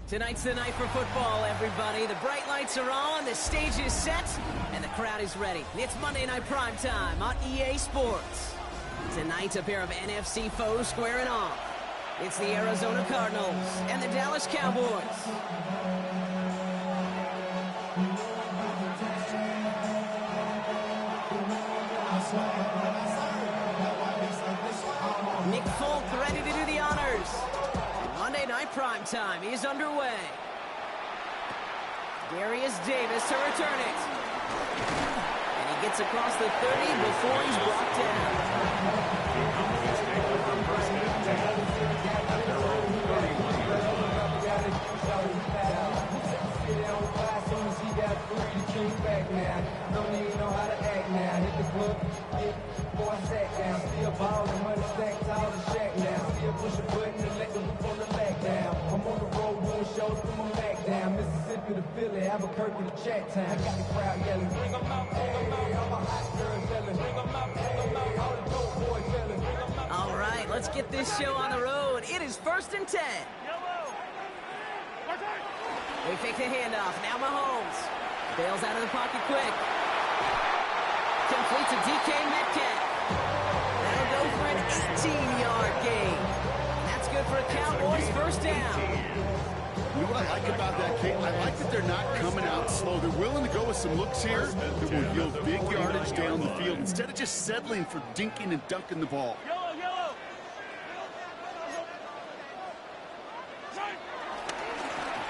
Tonight's the night for football, everybody. The bright lights are on, the stage is set, and the crowd is ready. It's Monday Night Primetime on EA Sports. Tonight, a pair of NFC foes squaring off. It's the Arizona Cardinals and the Dallas Cowboys. Nick Folk ready to do the honors. Monday Night Primetime is underway. Darius Davis to return it. And he gets across the 30 before he's brought down. Albuquerque to chat time. I got the crowd yelling, bring them out, hey, all my hot girls yelling, bring them out, hey, all the dope boys yelling. All right, let's get this show on the road. It is 1st and 10. They fake the handoff. Now Mahomes bails out of the pocket quick. Complete to DK Metcalf. That'll go for an 18-yard gain. That's good for a Cowboys first down. You know what I like about that, Kate? I like that they're not coming out slow. They're willing to go with some looks here that will yield big yardage down the field instead of just settling for dinking and dunking the ball.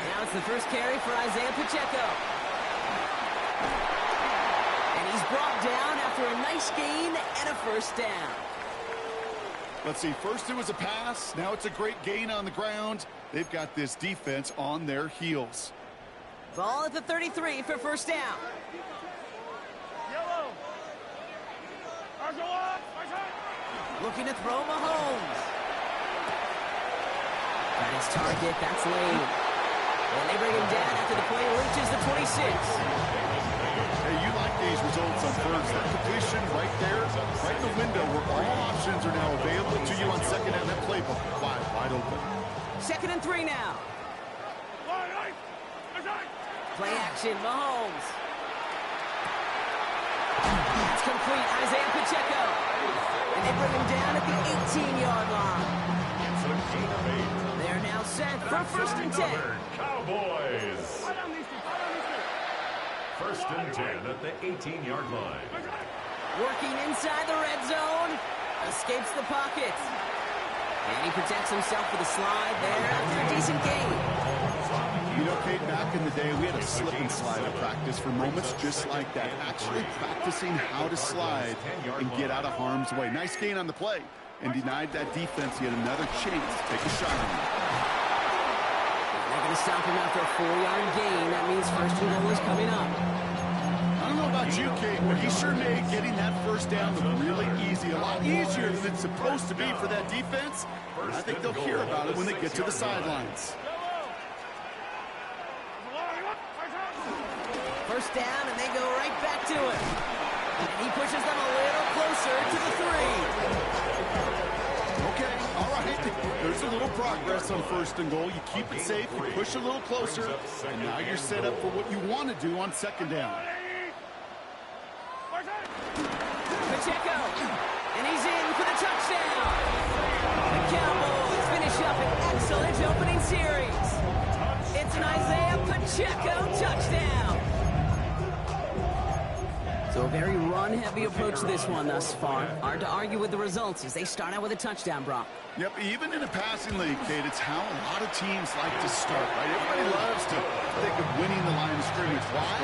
Now it's the first carry for Isaiah Pacheco. And he's brought down after a nice gain and a first down. Let's see, first it was a pass, now it's a great gain on the ground. They've got this defense on their heels. Ball at the 33 for first down. Looking to throw Mahomes. Got his target, that's Lane. And they bring him down after the play reaches the 26. Hey, you like these results on first. That completion right there, right in the window where all options are now available to you on second down. That playbook wide open. 2nd and 3 now. Play action, Mahomes. It's complete, Isaiah Pacheco. And they bring him down at the 18-yard line. They're now set for 1st and 10. Cowboys. 1st and 10 at the 18-yard line. Working inside the red zone. Escapes the pocket. And he protects himself with a slide there after a decent gain. You know, Kate, back in the day, we had a slip and slide at practice for moments just like that. Actually practicing how to slide and get out of harm's way. Nice gain on the play. And denied that defense yet another chance to take a shot on him. They're going to stop him after a 4-yard gain. That means 1st and goal is coming up. I don't know about you, Kate, but he sure made getting that first down look really easy. A lot easier than it's supposed to be for that defense. I think they'll hear about it when they get to the sidelines. First down, and they go right back to it. And he pushes them a little closer to the 3. Okay, all right. There's a little progress on 1st and goal. You keep it safe, you push a little closer, and now you're set up for what you want to do on 2nd down. Pacheco. And he's in for the touchdown. The Cowboys finish up an excellent opening series. It's an Isaiah Pacheco touchdown. So a very run-heavy approach to this one thus far. Hard to argue with the results as they start out with a touchdown, Brock. Yep, even in a passing league, Kate, it's how a lot of teams like to start, right? Everybody loves to think of winning the line of scrimmage. Why?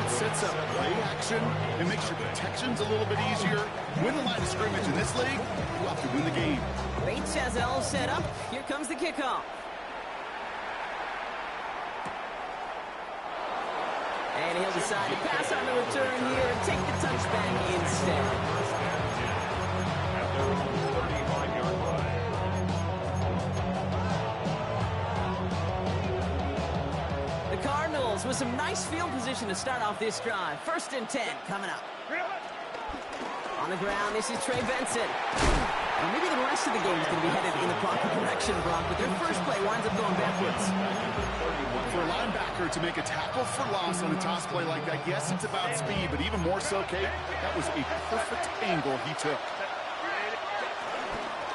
It sets up play action. It makes your protections a little bit easier. Win the line of scrimmage in this league, you have to win the game. Bates has it all set up. Here comes the kickoff. And he'll decide to pass on the return here and take the touchback instead. At their own 35-yard line. The Cardinals with some nice field position to start off this drive. 1st and 10 coming up. On the ground, this is Trey Benson. And maybe the rest of the game is going to be headed in the proper direction, Brock, but their first play winds up going backwards. For a linebacker to make a tackle for loss on a toss play like that, yes, it's about speed, but even more so, Kate, that was a perfect angle he took.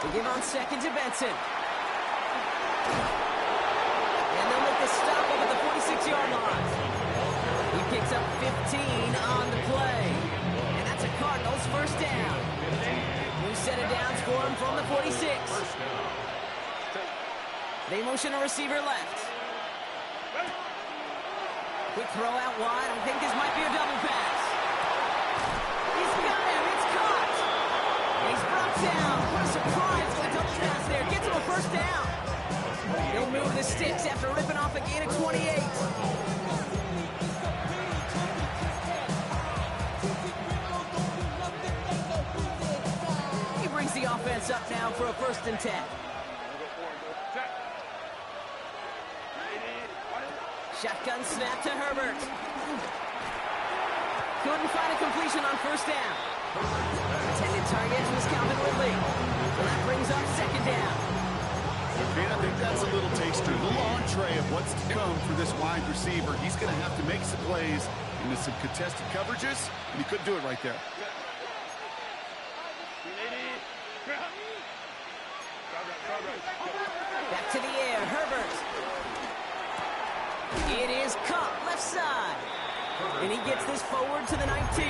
They give on 2nd to Benson. And they'll make the stop up at the 46-yard line. He picks up 15 on the play. And that's a Cardinals first down. New set of downs for him from the 46. They motion a receiver left. Quick throw out wide. I think this might be a double pass. He's got him. It's caught. He's brought down. What a surprise for the double pass there. Gets him a first down. They'll move the sticks after ripping off a gain of 28. He brings the offense up now for a 1st and 10. Shotgun snap to Herbert. Couldn't find a completion on 1st down. Intended target was Calvin Ridley. So that brings up 2nd down. Okay, I think that's a little taster, a little entree of what's to come for this wide receiver. He's going to have to make some plays into some contested coverages, and he couldn't do it right there. Back to the air, Herbert. It is caught left side. And he gets this forward to the 19.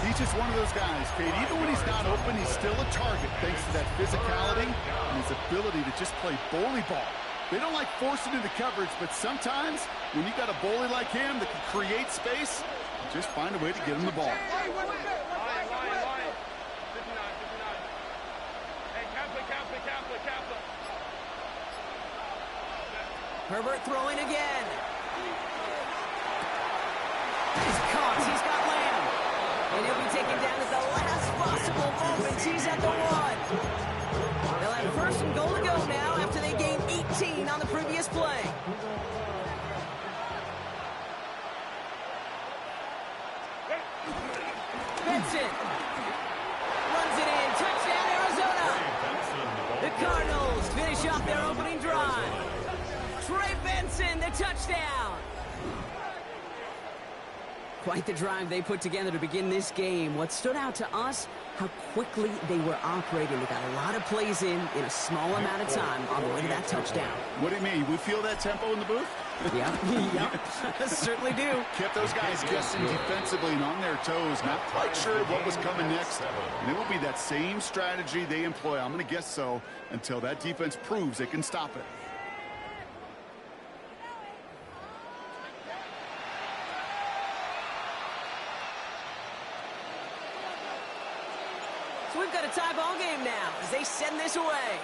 He's just one of those guys, Kate. Even when he's not open, he's still a target thanks to that physicality and his ability to just play bully ball. They don't like forcing into coverage, but sometimes when you got a bully like him that can create space, just find a way to get him the ball. Herbert throwing again. He's caught. He's got Lamb. And he'll be taken down at the last possible moment. He's at the 1. They'll have 1st and goal to go now after they gained 18 on the previous play. Benson runs it in. Touchdown, Arizona. The Cardinals finish off their opening drive. Trey Benson, the touchdown. Quite the drive they put together to begin this game. What stood out to us, how quickly they were operating. They got a lot of plays in a small amount of time on the way to that touchdown. What do you mean? We feel that tempo in the booth? Yeah, certainly do. Kept those guys guessing defensively and on their toes, not quite sure what was coming next. And it will be that same strategy they employ, I'm going to guess so, until that defense proves they can stop it. So we've got a tie ball game now as they send this away.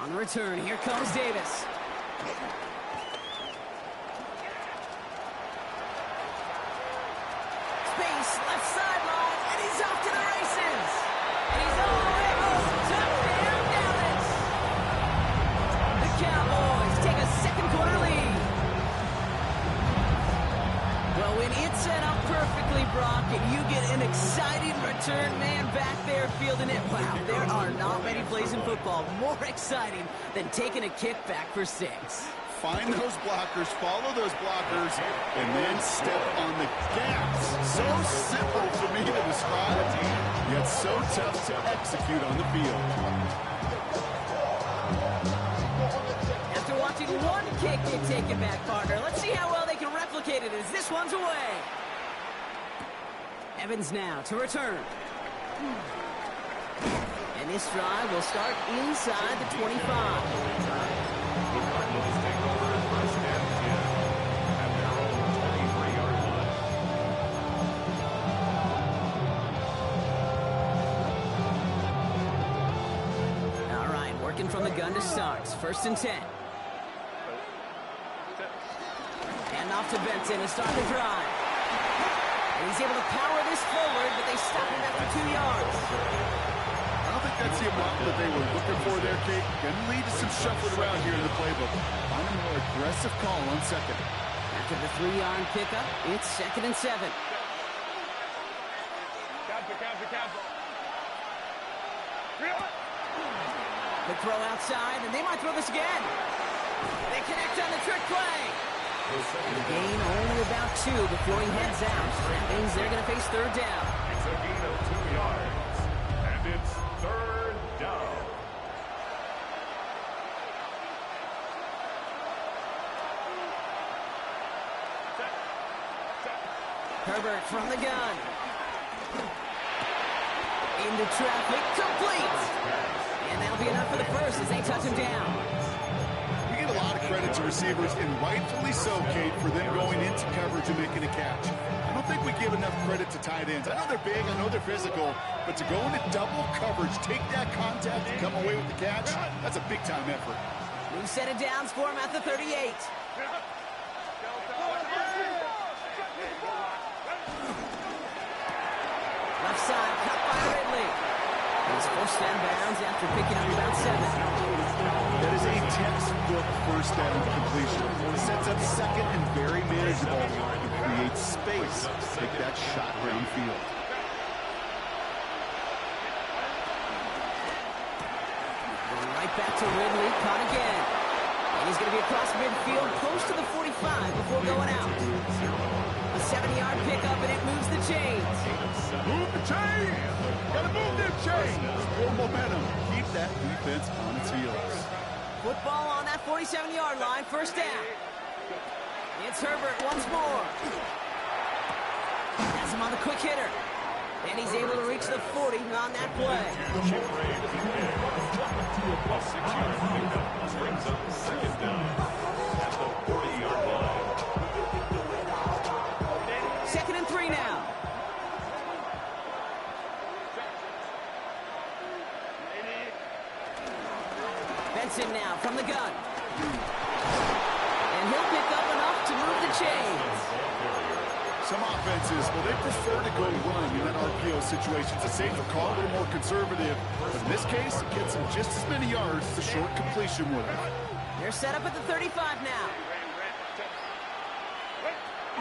On the return, here comes Davis. Space, left sideline, and he's off to the races. And he's all the way home. Touchdown, Dallas. The Cowboys take a 2nd quarter lead. Well, when it's set up perfectly, Brock, and you get an exciting return man back there fielding it, wow, there are not many plays in football more exciting than taking a kick back for 6. find those blockers, follow those blockers, and then step on the gas. So simple for me to describe, yet so tough to execute on the field. After watching one kick get taken back, partner, let's see how well they can replicate it as this one's away. Evans now to return. And this drive will start inside the 25. From the gun to start. 1st and 10. And off to Benson to start the drive. And he's able to power this forward, but they stop him after 2 yards. I don't think that's the amount that they were looking for there, Kate. Going to lead to some shuffling around here in the playbook. Find a more aggressive call on 2nd. After the 3-yard pickup, it's 2nd and 7. Cancel. The throw outside, and they might throw this again. They connect on the trick play. The gain only about 2 before he heads out. That means they're going to face 3rd down. It's a gain of 2 yards, and it's 3rd down. Herbert from the gun. Into traffic, complete. And that'll be enough for the first as they touch him down. We give a lot of credit to receivers, and rightfully so, Kate, for them going into coverage and making a catch. I don't think we give enough credit to tight ends. I know they're big, I know they're physical, but to go into double coverage, take that contact, and come away with the catch, that's a big-time effort. New set of downs for him at the 38. Left side, cut by Ridley. He's forced down bounds after picking up about 7. That is a textbook first down completion. It sets up 2nd and very manageable and creates space to take that shot downfield. Right back to Ridley, caught again. And he's going to be across midfield, close to the 45 before going out. A 7-yard pickup, and it moves the chains. Move the chains! Gotta move them chains! More momentum. Keep that defense on its heels. Football on that 47-yard line, 1st down. It's Herbert once more. Has him on the quick hitter. And he's able to reach the 40 on that play. A 6-yard pickup brings up 2nd down at the 40-yard line. 2nd and 3 now. Benson now from the gun. And he'll pick up enough to move the chains. Some offenses, well, they prefer to go run in that RPO situation. It's a safer call, a little more conservative. But in this case, it gets them just as many yards as a short completion would have. They're set up at the 35 now.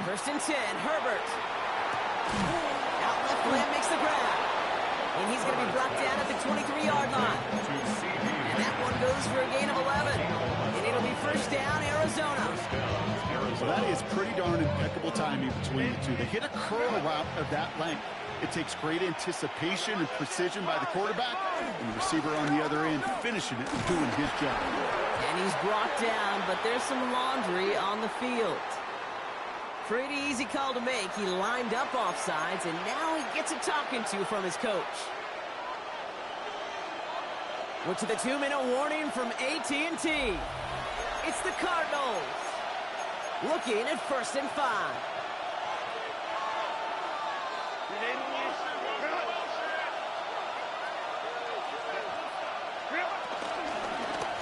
1st and 10, Herbert. Out left limb makes the grab. And he's going to be brought down at the 23-yard line. And that one goes for a gain of 11. And it'll be 1st down, Arizona. Well, that is pretty darn impeccable timing between the two. They hit a curl route of that length. It takes great anticipation and precision by the quarterback, and the receiver on the other end finishing it and doing his job. And he's brought down, but there's some laundry on the field. Pretty easy call to make. He lined up offsides, and now he gets a talking to from his coach. We're to the 2-minute warning from AT&T. It's the Cardinals. Looking at 1st and 5.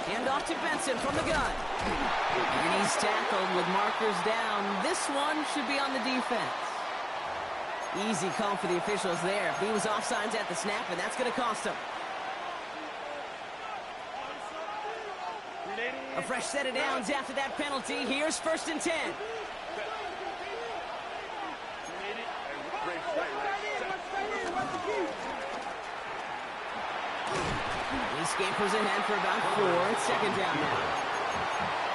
Hand off to Benson from the gun. And he's tackled with markers down. This one should be on the defense. Easy call for the officials there. He was offsides at the snap, and that's going to cost him. A fresh set of downs after that penalty. Here's 1st and 10. He scampers ahead for about 4. It's 2nd down now.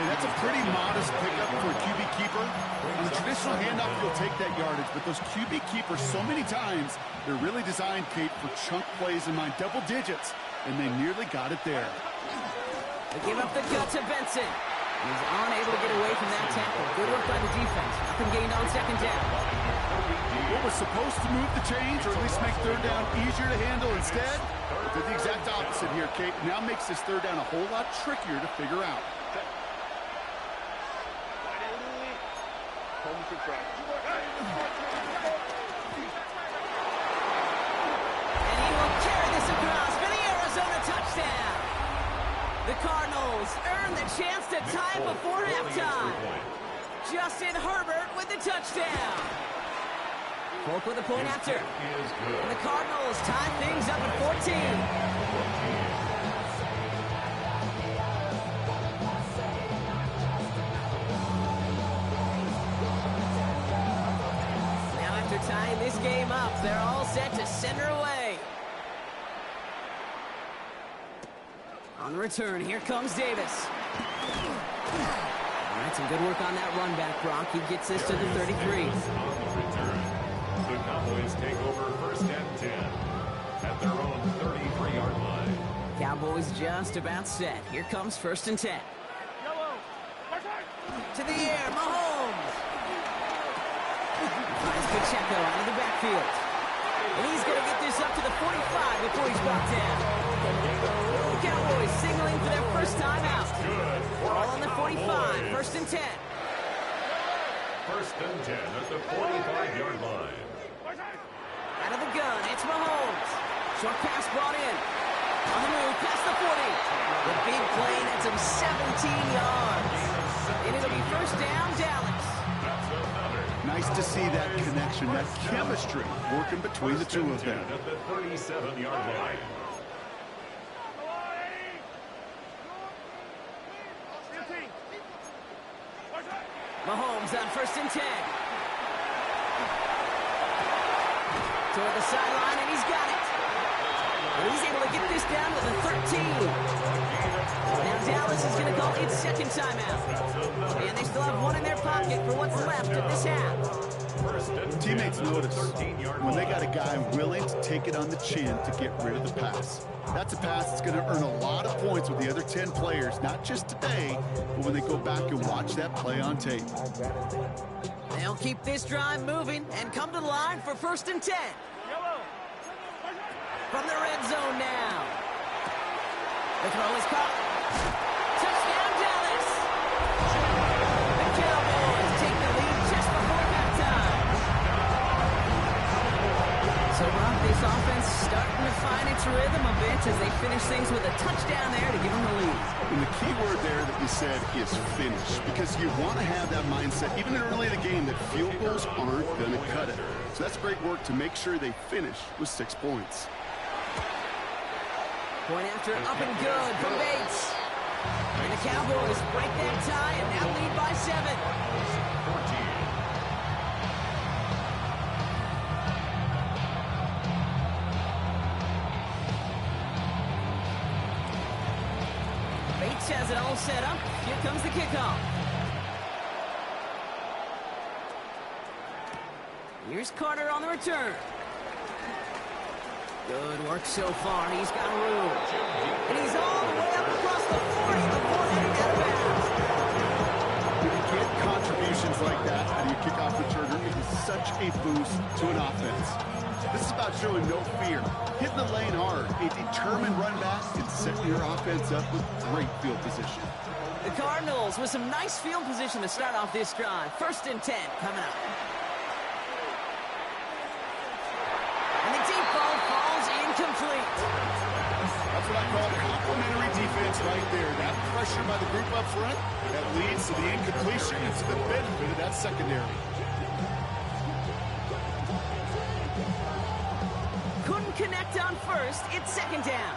And that's a pretty modest pickup for a QB keeper. On a traditional handoff, you'll take that yardage, but those QB keepers, so many times, they're really designed, Kate, for chunk plays in mind, double digits, and they nearly got it there. They give up the gut to Benson. He's unable to get away from that tackle. Good work by the defense. Nothing gained on second down. What was supposed to move the chains, or at least make third down easier to handle instead, did the exact opposite here, Kate. Now makes this third down a whole lot trickier to figure out. And he will carry this across for the Arizona touchdown. The Cardinals earn the chance to tie it before halftime. Justin Herbert with the touchdown. Polk with a point after. And the Cardinals tie things up at 14. Tying this game up, they're all set to send her away. On the return, here comes Davis. All right, some good work on that run back, Brock. He gets this to the 33. On the return, the Cowboys take over first and 10 at their own 33-yard line. Cowboys just about set. Here comes first and 10. To the air, Mahomes. Finds Pacheco out of the backfield. And he's going to get this up to the 45 before he's brought down. The Cowboys signaling for their first time out. Ball on the 45, first and 10. First and 10 at the 45-yard line. Out of the gun, it's Mahomes. Short pass brought in. On the move, past the 40. The big play nets him 17 yards. And it'll be first down, Dallas. Nice to see that connection, that chemistry working between the two of them. At the 37-yard line. Mahomes on first and 10. Toward the sideline, and he's got it. And he's able to get this down to the 13. Now Dallas is going to call its second timeout. And they still have one in their pocket for what's left of this half. Teammates notice when they got a guy willing to take it on the chin to get rid of the pass. That's a pass that's going to earn a lot of points with the other 10 players, not just today, but when they go back and watch that play on tape. They'll keep this drive moving and come to the line for first and 10. From the red zone now. The throw is caught. Touchdown, Dallas! The Cowboys take the lead just before halftime. So, Brock, this offense starting to find its rhythm a bit as they finish things with a touchdown there to give them the lead. And the key word there that you said is finish, because you want to have that mindset, even early in the game, that field goals aren't going to cut it. So that's great work to make sure they finish with 6 points. Point after up and good from Bates. And the Cowboys break that tie and now lead by 7. Bates has it all set up. Here comes the kickoff. Here's Carter on the return. Good work so far. He's got room. And he's all the way up across the 40 before heading out of bounds. When you get contributions like that out of your kickoff returner, it is such a boost to an offense. This is about showing no fear, hitting the lane hard, a determined run back, and setting your offense up with great field position. The Cardinals with some nice field position to start off this drive. First and 10 coming up. And the deep ball falls incomplete. That's what I call complimentary defense right there. That pressure by the group up front, that leads to the incompletion and to the benefit of that secondary. Couldn't connect on first. It's second down.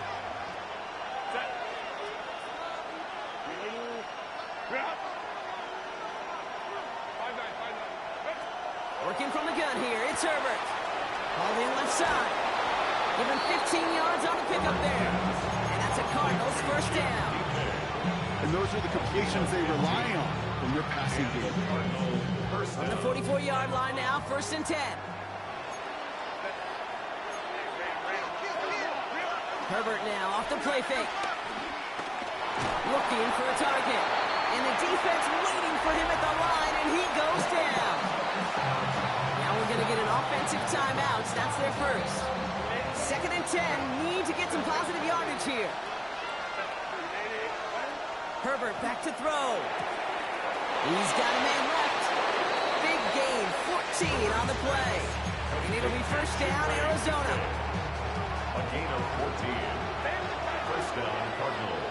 Working from the gun here. It's Herbert. Ball in left side. Give him 15 yards on the pickup there. And that's a Cardinals first down. And those are the completions they rely on in their passing game. On the 44-yard line now, 1st and 10. Herbert now off the play fake. Looking for a target. And the defense waiting for him at the line, and he goes down. Now we're going to get an offensive timeout. That's their first. 2nd and 10. Need to get some positive yardage here. Herbert back to throw. He's got a man left. Big gain, 14 on the play. And it'll be 1st down, Arizona. A gain of 14. 1st down, Cardinals.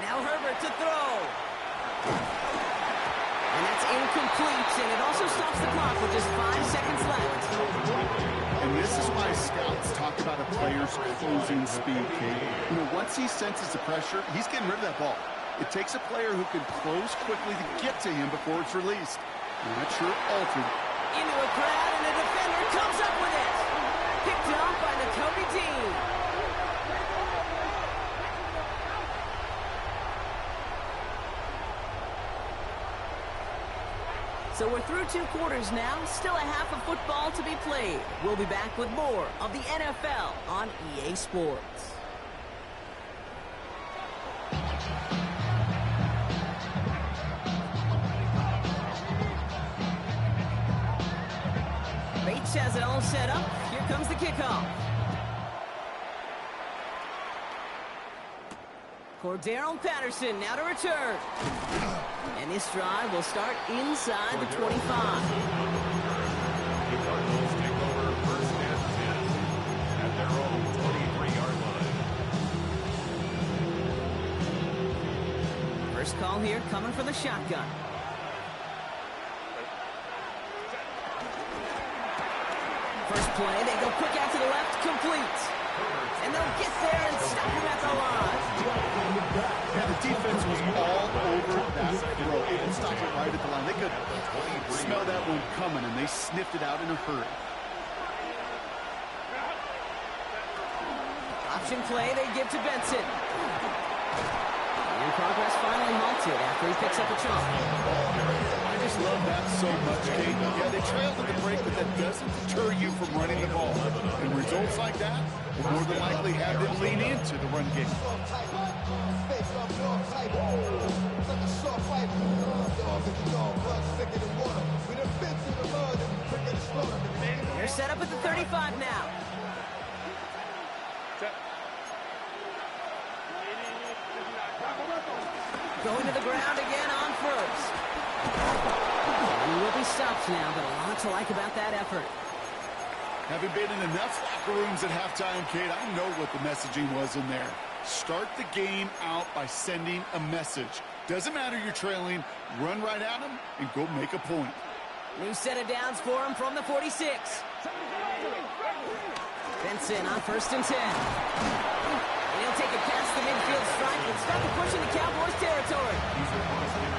Now Herbert to throw. And that's incomplete, and it also stops the clock with just 5 seconds left. And this is why scouts talk about a player's closing speed, Kate. You know, once he senses the pressure, he's getting rid of that ball. It takes a player who can close quickly to get to him before it's released. And that sure altered. Into a crowd, and the defender comes up with it. Picked up by Nakobe Dean. So we're through 2 quarters now. Still a half of football to be played. We'll be back with more of the NFL on EA Sports. Bates has it all set up. Here comes the kickoff. Cordarrelle Patterson now to return. And this drive will start inside the 25. The Cardinals take over 1st and 10 at their own 23-yard line. First call here coming from the shotgun. First play, they go quick out to the left, complete. And they'll get there and stop him at the line. Yeah, the defense was all over that throw. Able to stop it right at the line. They could smell that one coming, and they sniffed it out in a hurry. Option play, they give to Benson. And progress finally halted after he picks up a chunk. I just love that so much, Kate. Yeah, they trailed at the break, but that doesn't deter you from running the ball. And results like that will more than likely have them lean into the run game. They're set up at the 35 now. Going to the ground again on 1st. He will be stopped now, but a lot to like about that effort. Having been in enough locker rooms at halftime, Kate, I know what the messaging was in there. Start the game out by sending a message. Doesn't matter you're trailing, run right at them and go make a point. New set of downs for him from the 46. Benson on 1st and 10. And he'll take it past the midfield stripe and start to push into Cowboys territory.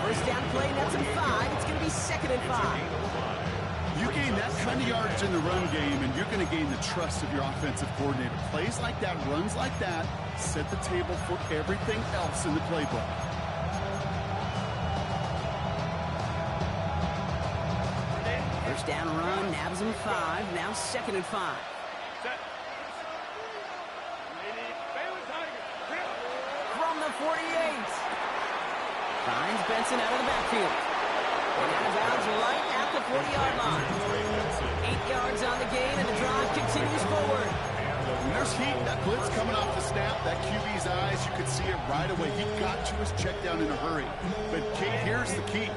First down play, nets him 5. It's going to be 2nd and 5. You gain that kind of yardage in the run game, and you're going to gain the trust of your offensive coordinator. Plays like that, runs like that, set the table for everything else in the playbook. First down run, nabs him 5. Now 2nd and 5. From the 48. Finds Benson out of the backfield. And out of bounds right at the 40-yard line. 8 yards on the gain, and the drive continues forward. When there's heat, that blitz coming off the snap, that QB's eyes, you could see it right away. He got to his check down in a hurry. But, Kate, here's the key.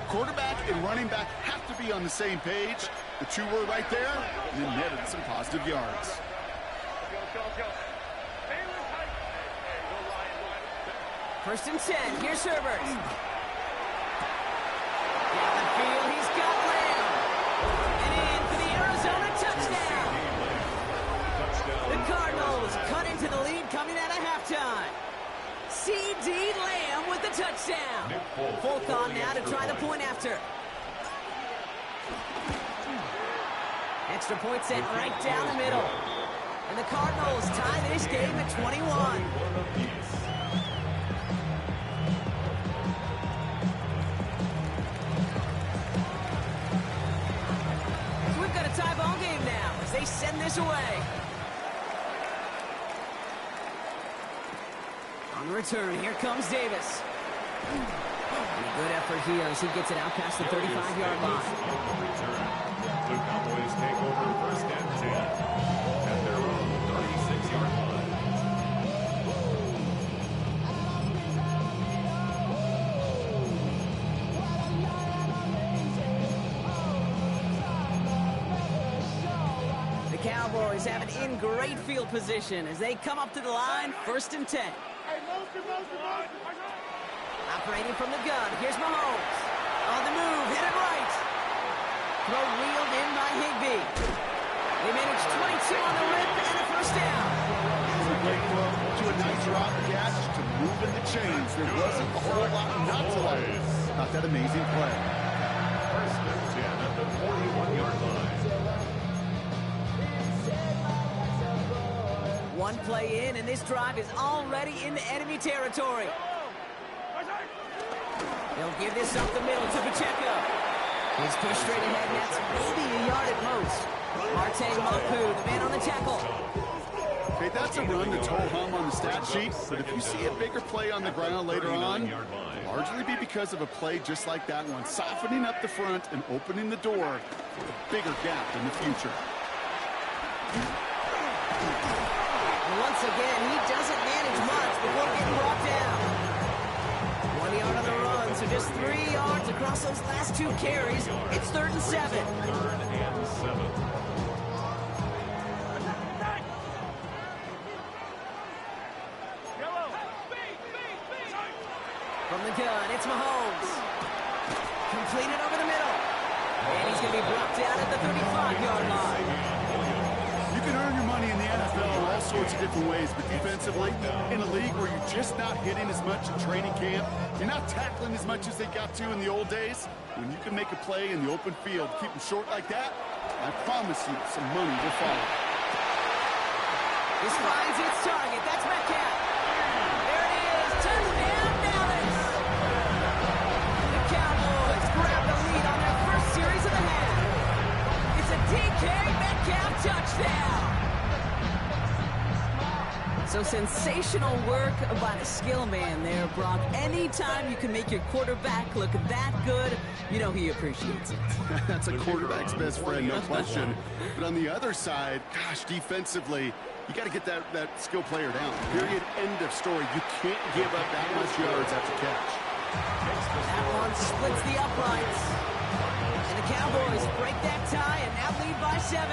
Quarterback and running back have to be on the same page. The 2 were right there, and then netted some positive yards. First and 10. Here's Herbert. Down the field, he's got Lamb. And in for the Arizona touchdown. The Cardinals cut into the lead coming out of halftime. C.D. Lamb with the touchdown. Folk on now to try the point after. Extra point set right down the middle. And the Cardinals tie this game at 21. return. Here comes Davis. And a good effort here as he gets it out past the 35-yard line. The Cowboys take over first and 10 at their own 36-yard line. The Cowboys have it in great field position as they come up to the line, first and 10. Operating from the gun, here's Mahomes. On the move, hit it right. Throw wheeled in by Higbee. They manage 22 on the rip and a first down. A great throw to a nice drop catch to move in the chains. There wasn't a whole lot not to like about that amazing play. First and 10 at the 41-yard line. One play in, and this drive is already into enemy territory. They'll give this up the middle to Pacheco. He's pushed straight ahead, and that's maybe a yard at most. Marte Mapu, the man on the tackle. Okay, that's a run that's ho-hum on the stat sheet, but if you see a bigger play on the ground later on, it'll largely be because of a play just like that one, softening up the front and opening the door for a bigger gap in the future. And once again, he doesn't manage much before getting brought down. 1 yard on the run, so just 3 yards across those last 2 carries. It's 3rd and 7. 3rd and 7. From the gun, it's Mahomes. Completed over the middle. And he's going to be brought down at the 35-yard line. You can earn your money in the NFL in all sorts of different ways, but defensively, in a league where you're just not hitting as much in training camp, you're not tackling as much as they got to in the old days, when you can make a play in the open field, keep them short like that, I promise you some money will follow. This finds its target. That's Metcalf. There it is. Touchdown, Dallas. The Cowboys grab the lead on their first series of the half. It's a DK Metcalf touchdown. So sensational work by the skill man there, Brock. Anytime you can make your quarterback look that good, you know he appreciates it. That's a quarterback's best friend, no question. But on the other side, gosh, defensively, you got to get that skill player down. Period. End of story. You can't give up that much yards after catch. That one splits the uprights. And the Cowboys break that tie and now lead by 7.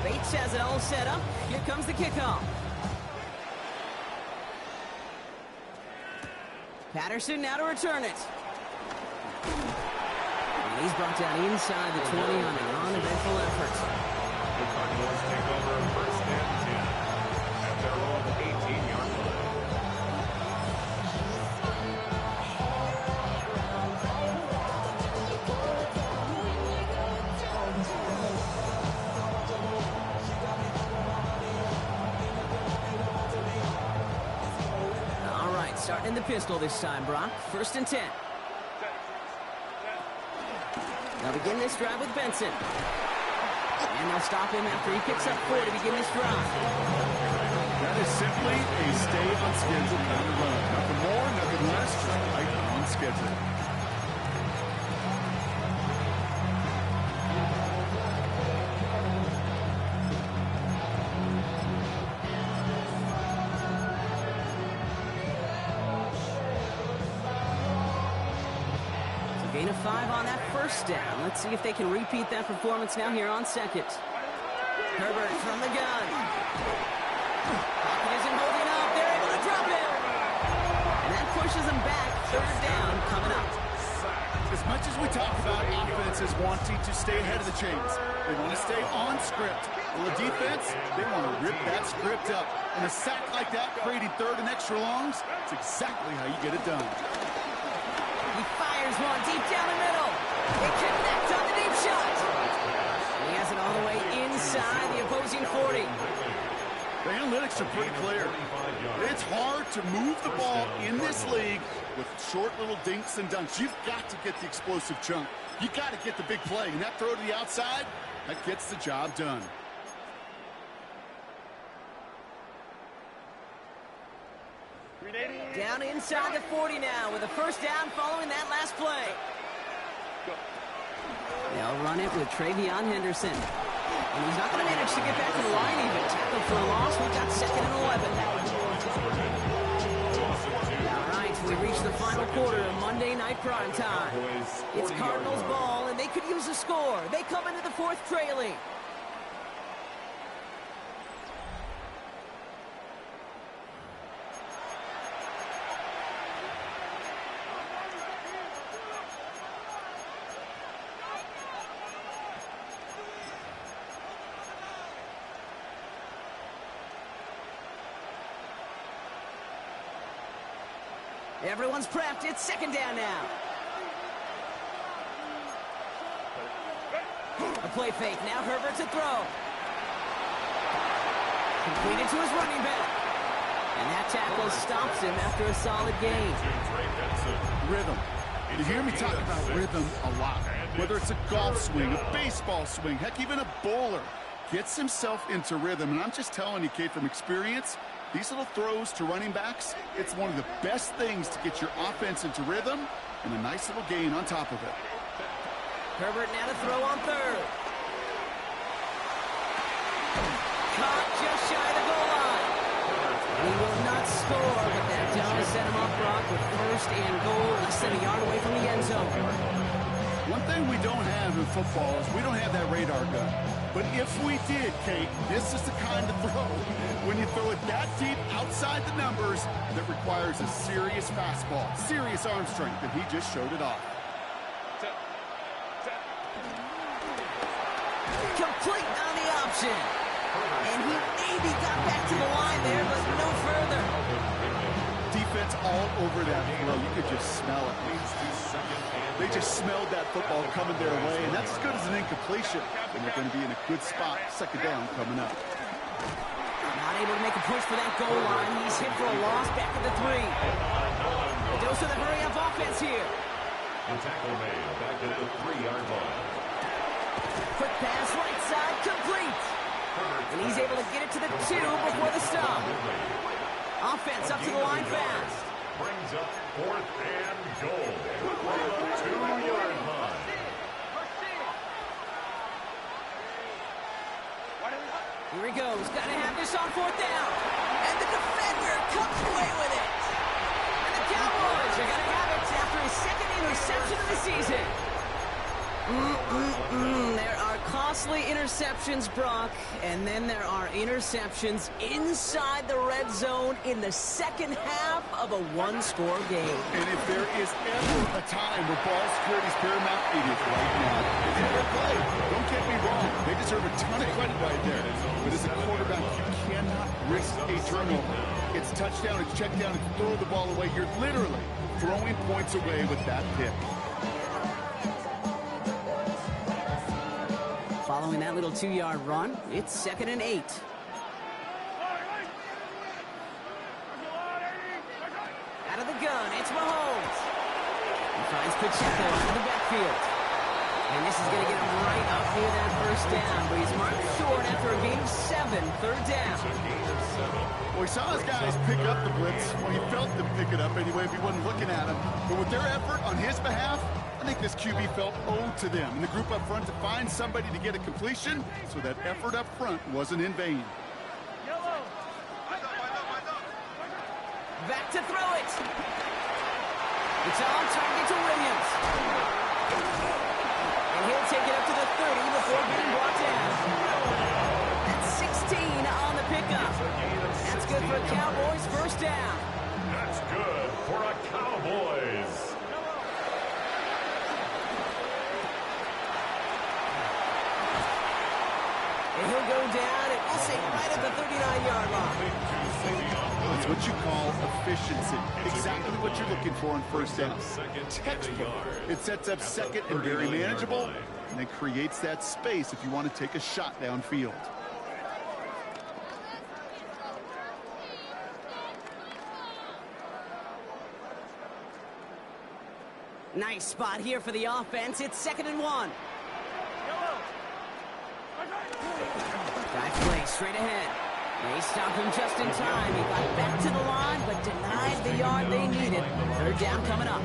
Bates has it all set up. Here comes the kickoff. Patterson now to return it. And he's brought down inside the 20 on an uneventful effort. The Cardinals take over first and 10 at their own 18-yard line. All right, starting in the pistol this time, Brock. 1st and 10. They'll begin this drive with Benson. And they'll stop him after he picks up 4 to begin this drive. That is simply a stay on schedule kind of run. Nothing more, nothing less, just right on schedule. Gain of 5 on that first down. Let's see if they can repeat that performance now here on 2nd. Herbert from the gun. Pocket isn't holding up. They're able to drop it. And that pushes them back. 3rd down coming up. As much as we talk about offenses wanting to stay ahead of the chains, they want to stay on script. Well, the defense, they want to rip that script up. And a sack like that, creating 3rd and extra longs, it's exactly how you get it done. He fires one deep down the middle. They connect on the deep shot. And he has it all the way inside the opposing 40. The analytics are pretty clear. It's hard to move the ball in this league with short little dinks and dunks. You've got to get the explosive chunk. You've got to get the big play. And that throw to the outside, that gets the job done. Down inside the 40 now with a first down following that last play. They'll run it with Travion Henderson. And he's not going to manage to get back to the line even. Tackled for a loss. We've got 2nd and 11. All right, we reach the final quarter of Monday Night Prime Time. It's Cardinals ball, and they could use a score. They come into the 4th trailing. Everyone's prepped. It's 2nd down now. A play fake. Now Herbert to throw. Completed to his running back. And that tackle stops him after a solid gain. Rhythm. You hear me talk about rhythm a lot. Whether it's a golf swing, a baseball swing, heck, even a bowler gets himself into rhythm. And I'm just telling you, Kate, from experience, these little throws to running backs, it's one of the best things to get your offense into rhythm and a nice little gain on top of it. Herbert now to throw on 3rd. Caught just shy of the goal line. He will not score, but that does set him off, Brock, with 1st and goal, less than a yard away from the end zone. One thing we don't have in football is we don't have that radar gun. But if we did, Kate, this is the kind of throw, when you throw it that deep outside the numbers, that requires a serious fastball, serious arm strength, and he just showed it off. Complete on the option. And he maybe got back to the line there, but no further. Defense all over that throw. You could just smell it. They just smelled that football coming their way, and that's as good as an incompletion. And they're going to be in a good spot, 2nd down coming up. Not able to make a push for that goal line. He's hit for a loss back at the 3. A dose of the hurry-up offense here. The tackle made back at the 3-yard line. Quick pass right side, complete. And he's able to get it to the 2 before the stop. Offense up to the line fast. Brings up 4th and goal. 2-yard line. Here he goes. Got to have this on 4th down. And the defender comes away with it. And the Cowboys are going to have it after his 2nd interception of the season. There are costly interceptions, Brock, and then there are interceptions inside the red zone in the 2nd half of a 1-score game. And if there is ever a time where ball security is paramount, it is right now. It's a good play. Don't get me wrong. They deserve a ton of credit right there. But as a quarterback, you cannot risk a turnover. It's touchdown, it's check down, it's throw the ball away. You're literally throwing points away with that pick. Following that little 2-yard run, it's 2nd and 8. Out of the gun, it's Mahomes. He finds Pacheco out of the backfield. And this is going to get him right up near that 1st down, but he's marked short after a gain of 7, 3rd down. Well, he saw his guys pick up the blitz. Well, he felt them pick it up anyway if he wasn't looking at him. But with their effort on his behalf, I think this QB felt owed to them and the group up front to find somebody to get a completion, so that effort up front wasn't in vain. Back to throw it. It's on target to Williams. And he'll take it up to the 30 before being brought down. That's 16 on the pickup. That's good for a Cowboys 1st down. That's good for a Cowboys. And he'll go down, and we'll say right at the 39-yard line. That's what you call efficiency. Exactly what you're looking for on 1st down. Textbook. It sets up 2nd and very manageable, and it creates that space if you want to take a shot downfield. Nice spot here for the offense. It's 2nd and 1. Drive play straight ahead. They stopped him just in time. He got back to the line, but denied the yard they needed. Third down coming up.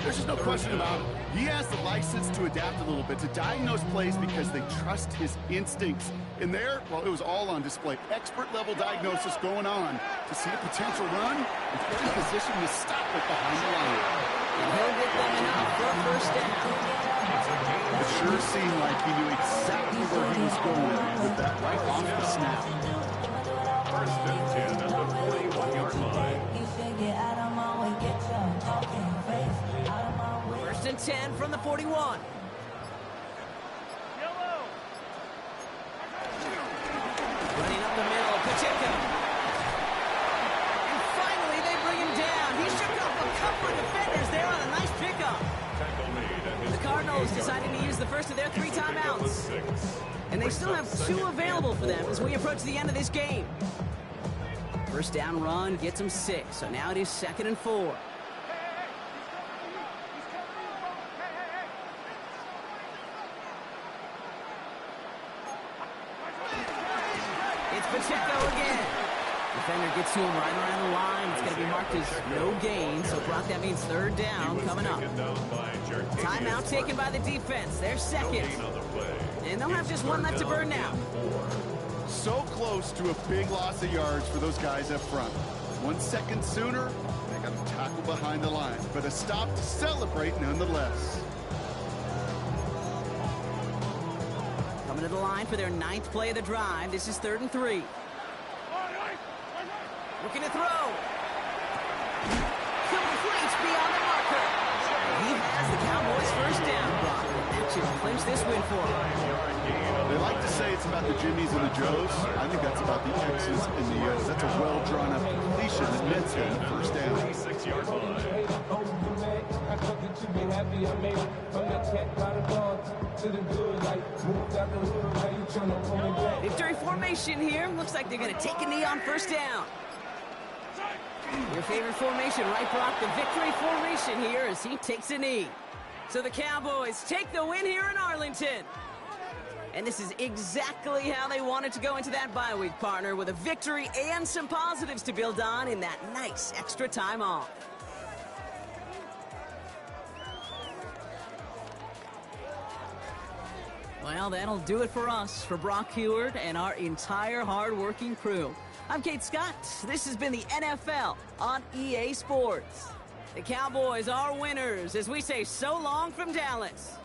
There's just no question about it. He has the license to adapt a little bit, to diagnose plays because they trust his instincts. And there, well, it was all on display. Expert-level diagnosis going on to see a potential run and put in position to stop it behind the line. And he'll get them enough for a first down. It sure seemed like he knew exactly where he was going with that right off the snap. First and 10 at the 41-yard line. First and 10 from the 41. Running up the middle, Pacheco. And finally, they bring him down. He shook off a couple of defenders there on a nice pickup. Tackle made at his The Cardinals deciding to use the first of their 3 timeouts. And they still have 2 available for them as we approach the end of this game. First down run gets them 6, so now it is 2nd and 4. It's Pacheco again. Defender gets to him right around the line. It's going to be marked as no gain, so Brock, that means third down coming up. Timeout taken by the defense. They're second. And they'll have just 1 left to burn now. So close to a big loss of yards for those guys up front. 1 second sooner, they got to tackle behind the line. But a stop to celebrate nonetheless. Coming to the line for their 9th play of the drive. This is 3rd and 3. Looking to throw. Complete beyond the marker. He has the Cowboys first down, Brock. That should clinch this win for him. They like to say it's about the Jimmies and the Joes. I think that's about the X's and the O's. That's a well-drawn-up completion that nets them the first down. 26-yard line. Victory formation here. Looks like they're going to take a knee on first down. Your favorite formation, right, Brock? The victory formation here as he takes a knee. So the Cowboys take the win here in Arlington. And this is exactly how they wanted to go into that bye week, partner, with a victory and some positives to build on in that nice extra time off. Well, that'll do it for us, for Brock Huard and our entire hard-working crew. I'm Kate Scott. This has been the NFL on EA Sports. The Cowboys are winners as we say so long from Dallas.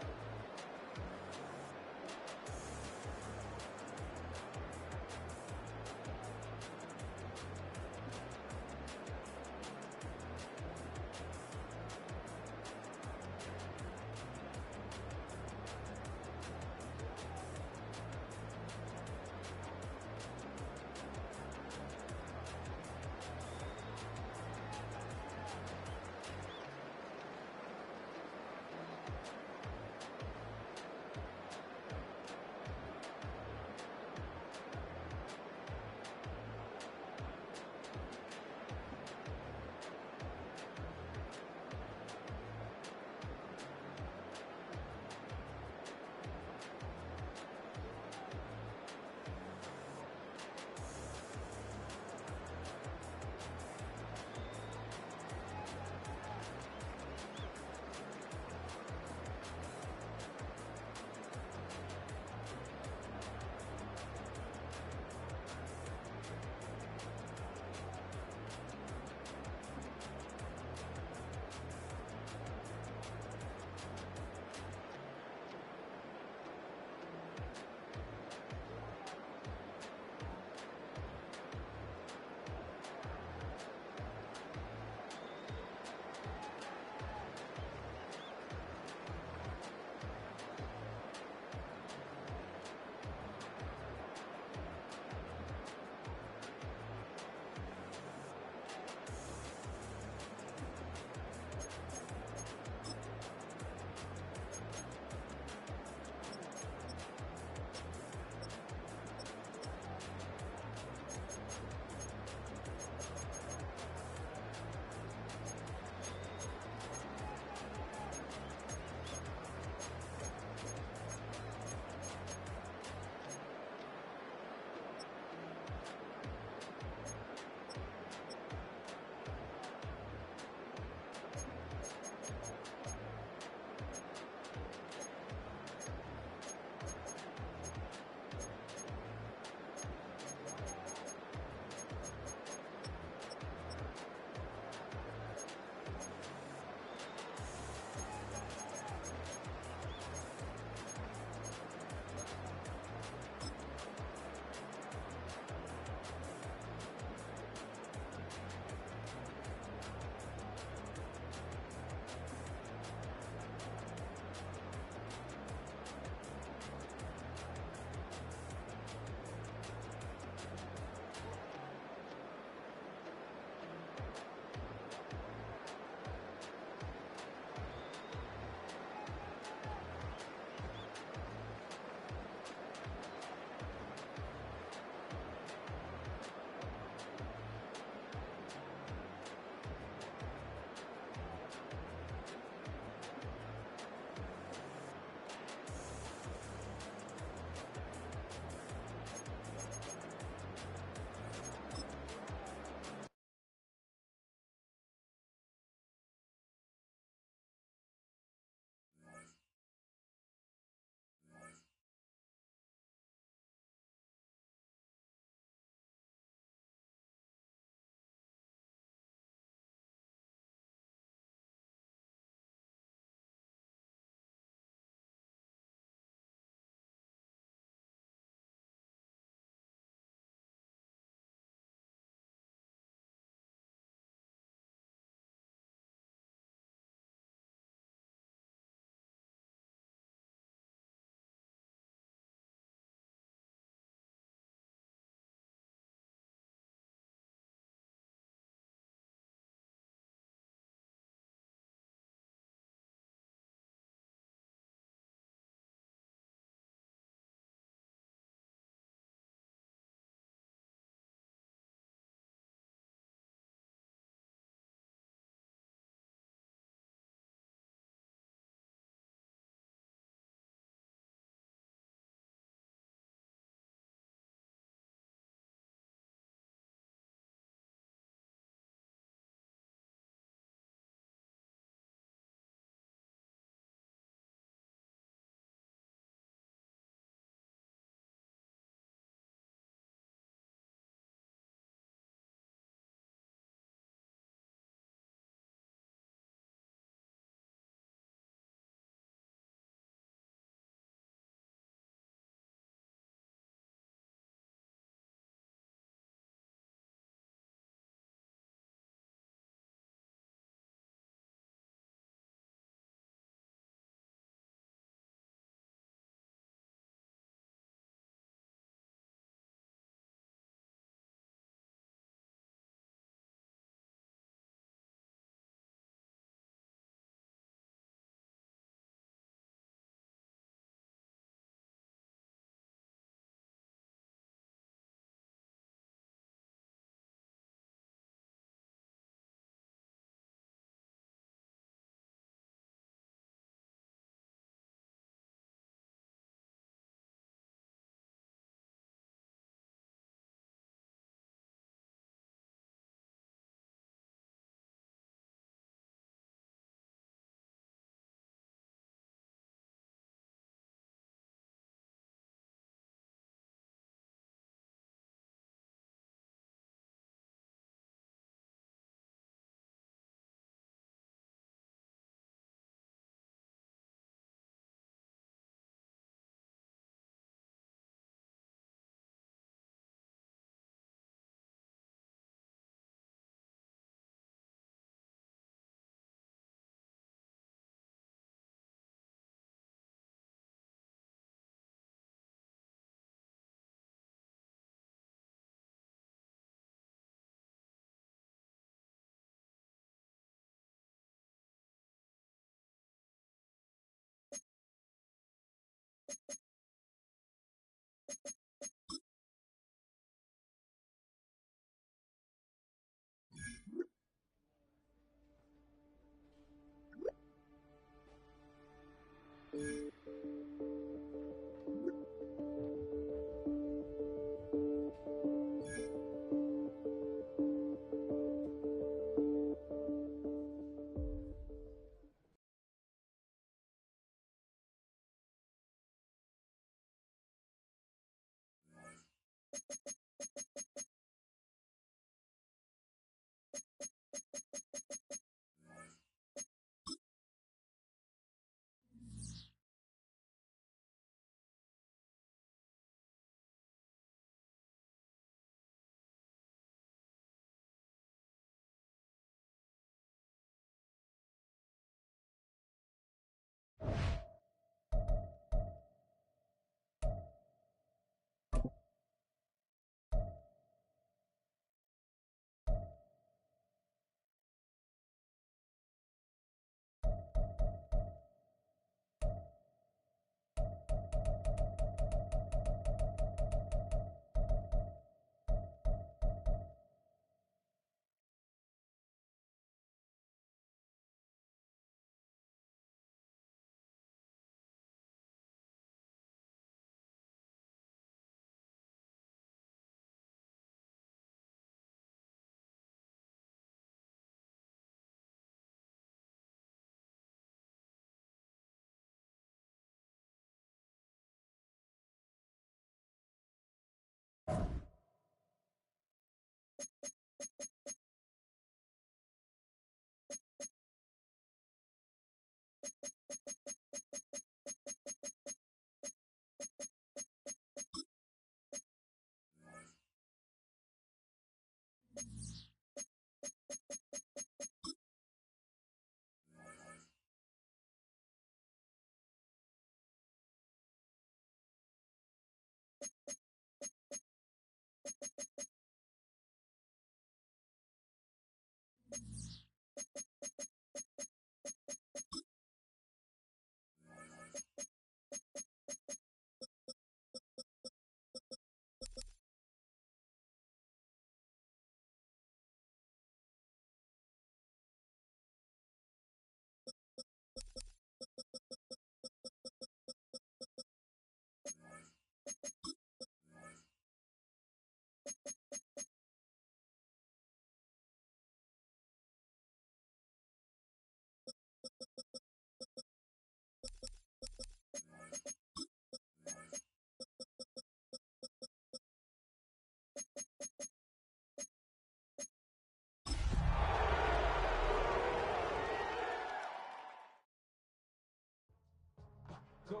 Go,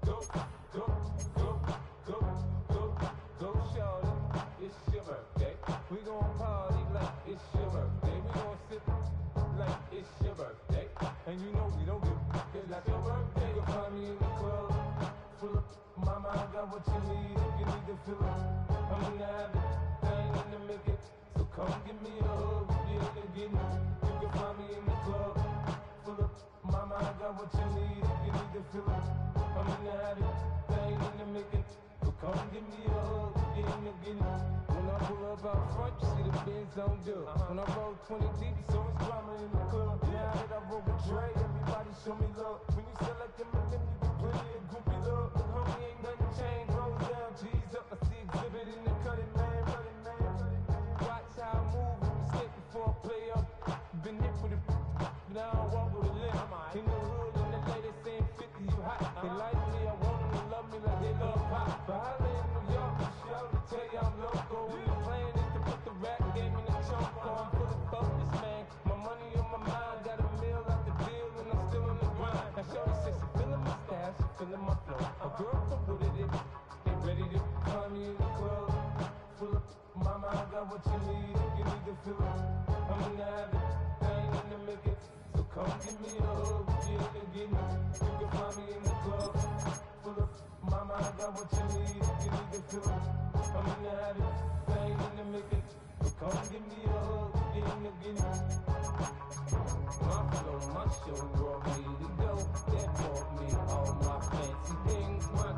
go, go, go, go, go, go, shorty. It's your birthday. We gon' party like it's your birthday. We gon' sip like it's your birthday. And you know we don't give it's like your birthday. You'll find me in the club, full of mama, I got what you need. If you need to fill up, I'm gonna have it. I ain't gonna make it. So come give me a hug. You're gonna get it. You can find me in the club, full of mama, I got what you need. If you need to fill up, I'm in the habit, I ain't in the making. So come give me a hug, get in the getting. When I pull up out front, you see the Benz on dub. When I roll 20 deep, so it's drama in the club. Now that I roll with Dre, everybody show me love. When you sell like them, you get plenty of groupie love. But homie, ain't nothing changed, roll down, G's up. I see exhibit in the cutting, man. Watch how I move, mistake before I play up. Been hit with it, now I walk with a limp. In the hood, and the ladies saying 50, you hot. They like me, I want them to love me like they love pop. But I live in New York, show to tell you I'm loco. When the plan is to put the rap game in the trunk, I'm fully focused, man. My money on my mind, got a meal out the deal, and I'm still on the grind. Now Shorty says she feeling my style, she feeling my flow. A girl from Wooded, they ready to find me in the club. Full of mama, I got what you need. If you need to fill up, I'm in the habit, I ain't in the make it. So come give me a hug, get in the getting. You can find me in the club, full of mama, I got what you need. If you need to fill up, I'm in the habit, I ain't in the make it. So come give me a hug, get in the getting. My flow, my show brought me to go. That brought me all my fancy things. My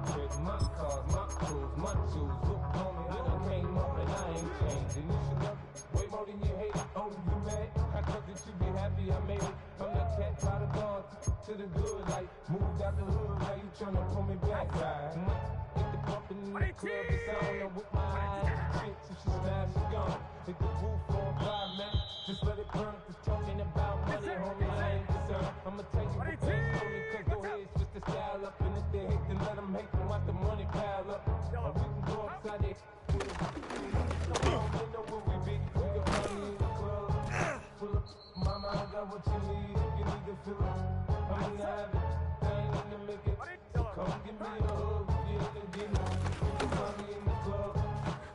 club is on, I'm with my eyes. Chicks, if she smash, she gone. Hit the roof on fire, man. Just let it burn. If you're talking about money, homie, I ain't concerned. I'ma tell you what they told me, cause go ahead, switch the style up. And if they hate, then let them hate, then watch the money pile up. Or we can go upside there. Come on, you know where we be. We got money in the club. Full of mama, I got what you need. If you need to fill up, I'm in the habit. I ain't in the make it. So come give me a hug. If you ain't get it, we got money in the club.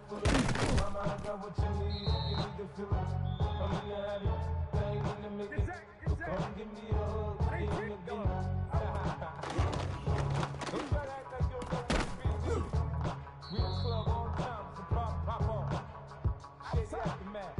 Full of mama, I got what you need. If you need to fill up, I'm in the habit. I ain't in the make it. So come give me a hug. If you ain't get it. Don't try to act like you don't know what we do. We the club on time, so pop on. Shake the aftermath.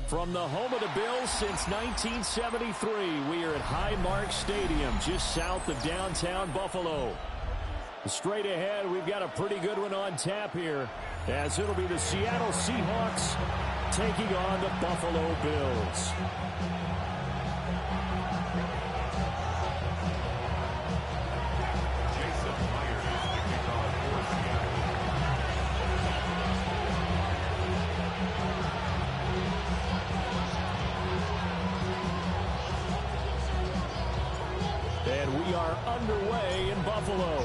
From the home of the Bills since 1973, we are at Highmark Stadium, just south of downtown Buffalo. Straight ahead, we've got a pretty good one on tap here, as it'll be the Seattle Seahawks taking on the Buffalo Bills. And we are underway in Buffalo.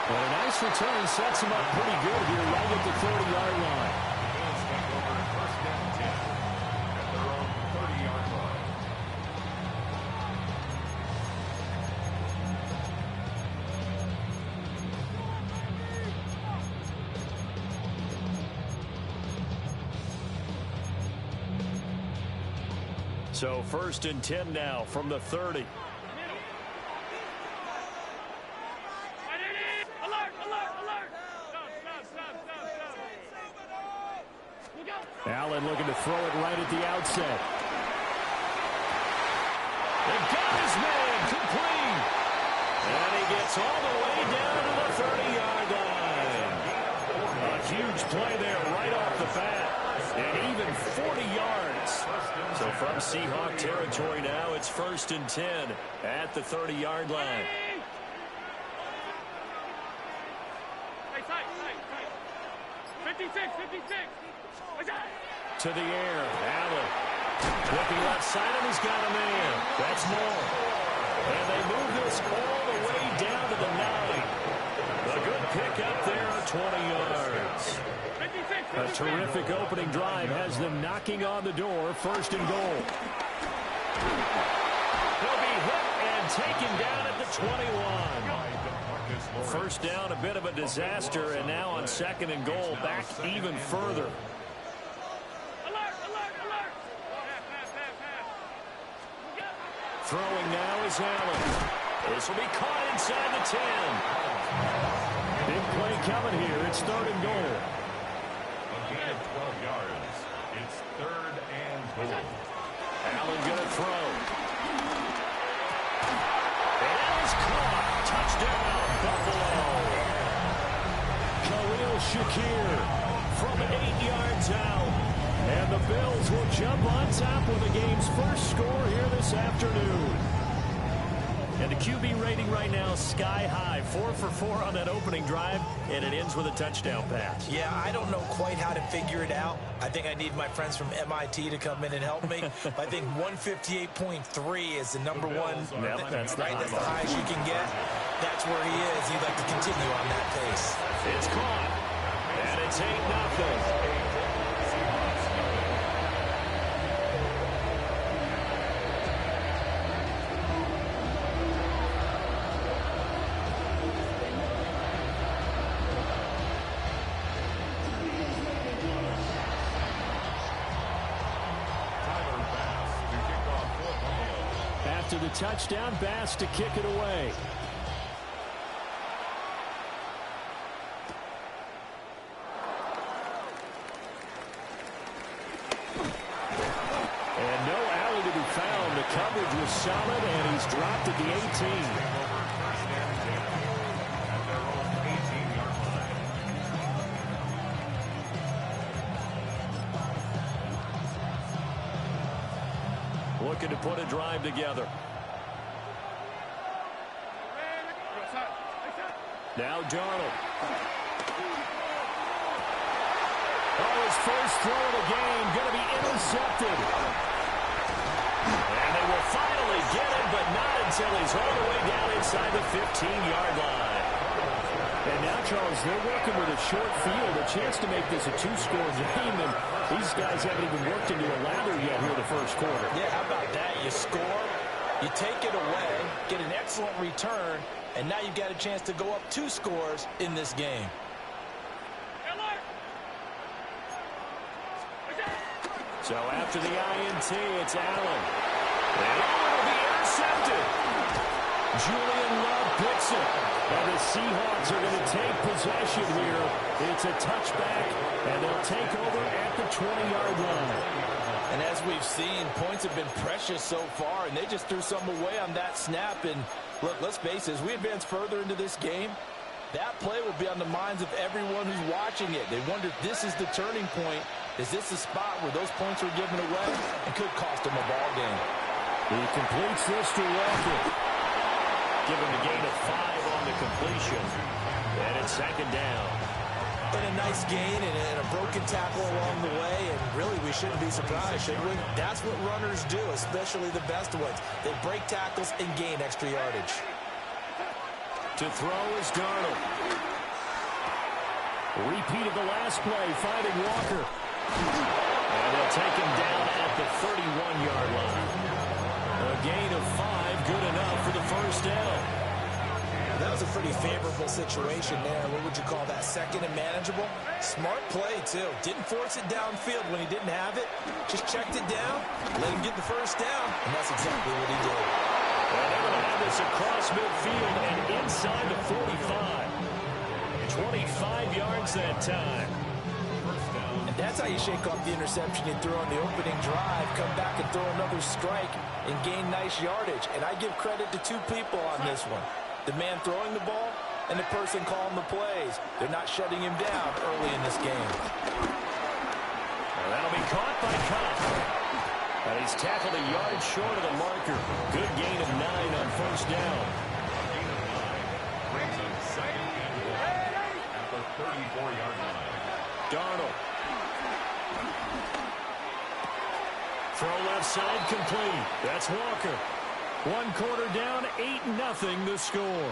And a nice return sets him up pretty good here right at the 30-yard line. Bills take over first and 10 at their own 30-yard line. So first and 10 now from the 30. Allen looking to throw it right at the outset. And got his man complete. And he gets all the way down to the 30-yard line. A huge play there right off the bat. And even 40 yards. So from Seahawk territory now, it's first and 10 at the 30-yard line. 56. To the air, Allen. Looking left side, and he's got a man. That's more. And they move this all the way down to the 9. A good pick up there, 20 yards. A terrific opening drive has them knocking on the door, first and goal. He'll be hit and taken down at the 21. First down, a bit of a disaster, and now on second and goal, back even further. Throwing now is Allen. This will be caught inside the 10. Big play coming here. It's 3rd and goal. A gain of 12 yards. It's 3rd and goal. Allen going to throw. And it is caught. Touchdown, Buffalo. Khalil Shakir from 8 yards out. And the Bills will jump on top with the game's first score here this afternoon. And the QB rating right now is sky high. 4 for 4 on that opening drive, and it ends with a touchdown pass. Yeah, I don't know quite how to figure it out. I think I need my friends from MIT to come in and help me. I think 158.3 is the number one. Yep, that's the right? That's the highest you can get. That's where he is. He'd like to continue on that pace. It's caught, and it's 8-0. After the touchdown, Bass to kick it away. And no alley to be found. The coverage was solid, and he's dropped at the 18. Looking to put a drive together. Now Darnold. Oh, his first throw of the game going to be intercepted. And they will finally get it, but not until he's all the way down inside the 15-yard line. And now, Charles, they're working with a short field, a chance to make this a 2-score game, and these guys haven't even worked into a lather yet here in the first quarter. Yeah, how about that? You score, you take it away, get an excellent return, and now you've got a chance to go up 2 scores in this game. So after the INT, it's Allen. And it'll be intercepted. Julian Love picks it. And the Seahawks are going to take possession here. It's a touchback, and they'll take over at the 20-yard line. And as we've seen, points have been precious so far, and they just threw some away on that snap. And look, let's face it, as we advance further into this game, that play will be on the minds of everyone who's watching it. They wonder if this is the turning point. Is this the spot where those points are given away and could cost them a ball game? He completes this to Walker. Give him a gain of 5 on the completion. And it's 2nd down. And a nice gain and a broken tackle along the way. And really, we shouldn't be surprised, should we? That's what runners do, especially the best ones. They break tackles and gain extra yardage. To throw is Darnold. Repeat of the last play, finding Walker. And they'll take him down at the 31-yard line. A gain of 5, good enough for the first down. That was a pretty favorable situation there. What would you call that? 2nd and manageable? Smart play, too. Didn't force it downfield when he didn't have it. Just checked it down, let him get the first down, and that's exactly what he did. And they're going to have this across midfield and inside the 45. 25 yards that time. And that's how you shake off the interception you threw on the opening drive, come back and throw another strike and gain nice yardage. And I give credit to 2 people on this one. The man throwing the ball and the person calling the plays. They're not shutting him down early in this game. Well, that'll be caught by Kopp. And he's tackled a yard short of the marker. Good gain of 9 on first down. At the 34-yard line. Darnold. Throw left side complete. That's Walker. 1 quarter down, 8-0 the score.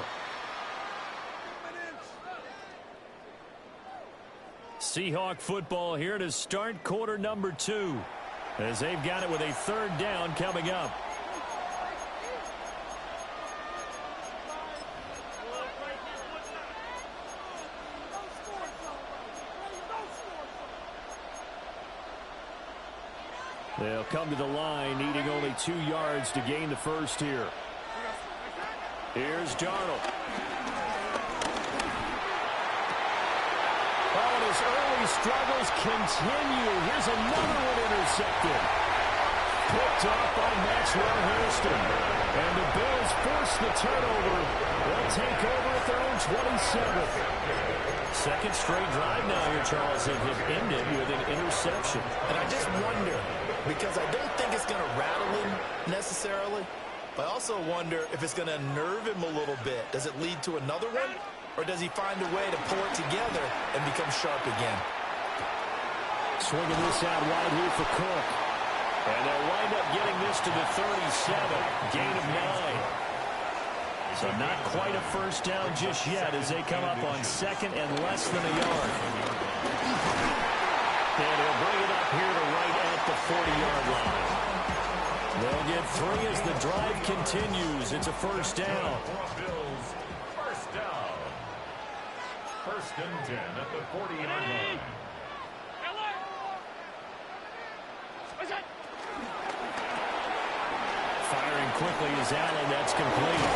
Seahawk football here to start quarter number 2. As they've got it with a 3rd down coming up. They'll come to the line, needing only 2 yards to gain the first here. Here's Darnold. Oh, and his early struggles continue. Here's another one intercepted. Picked off by Maxwell Hairston. And the Bills force the turnover. They'll take over at their own 27th. Second straight drive now here, Charles, and have ended with an interception. And I just wonder, because I don't think it's going to rattle him necessarily, but I also wonder if it's going to unnerve him a little bit. Does it lead to another one? Or does he find a way to pull it together and become sharp again? Swinging this out wide here for Cook. And they'll wind up getting this to the 37. Gain of 9. So not quite a first down just yet as they come up on second and less than a yard. And he'll bring it up here to right at the 40-yard line. They'll get 3 as the drive continues. It's a first down. Bills, first down. First and 10 at the 40-yard line. Firing quickly is Allen. That's complete.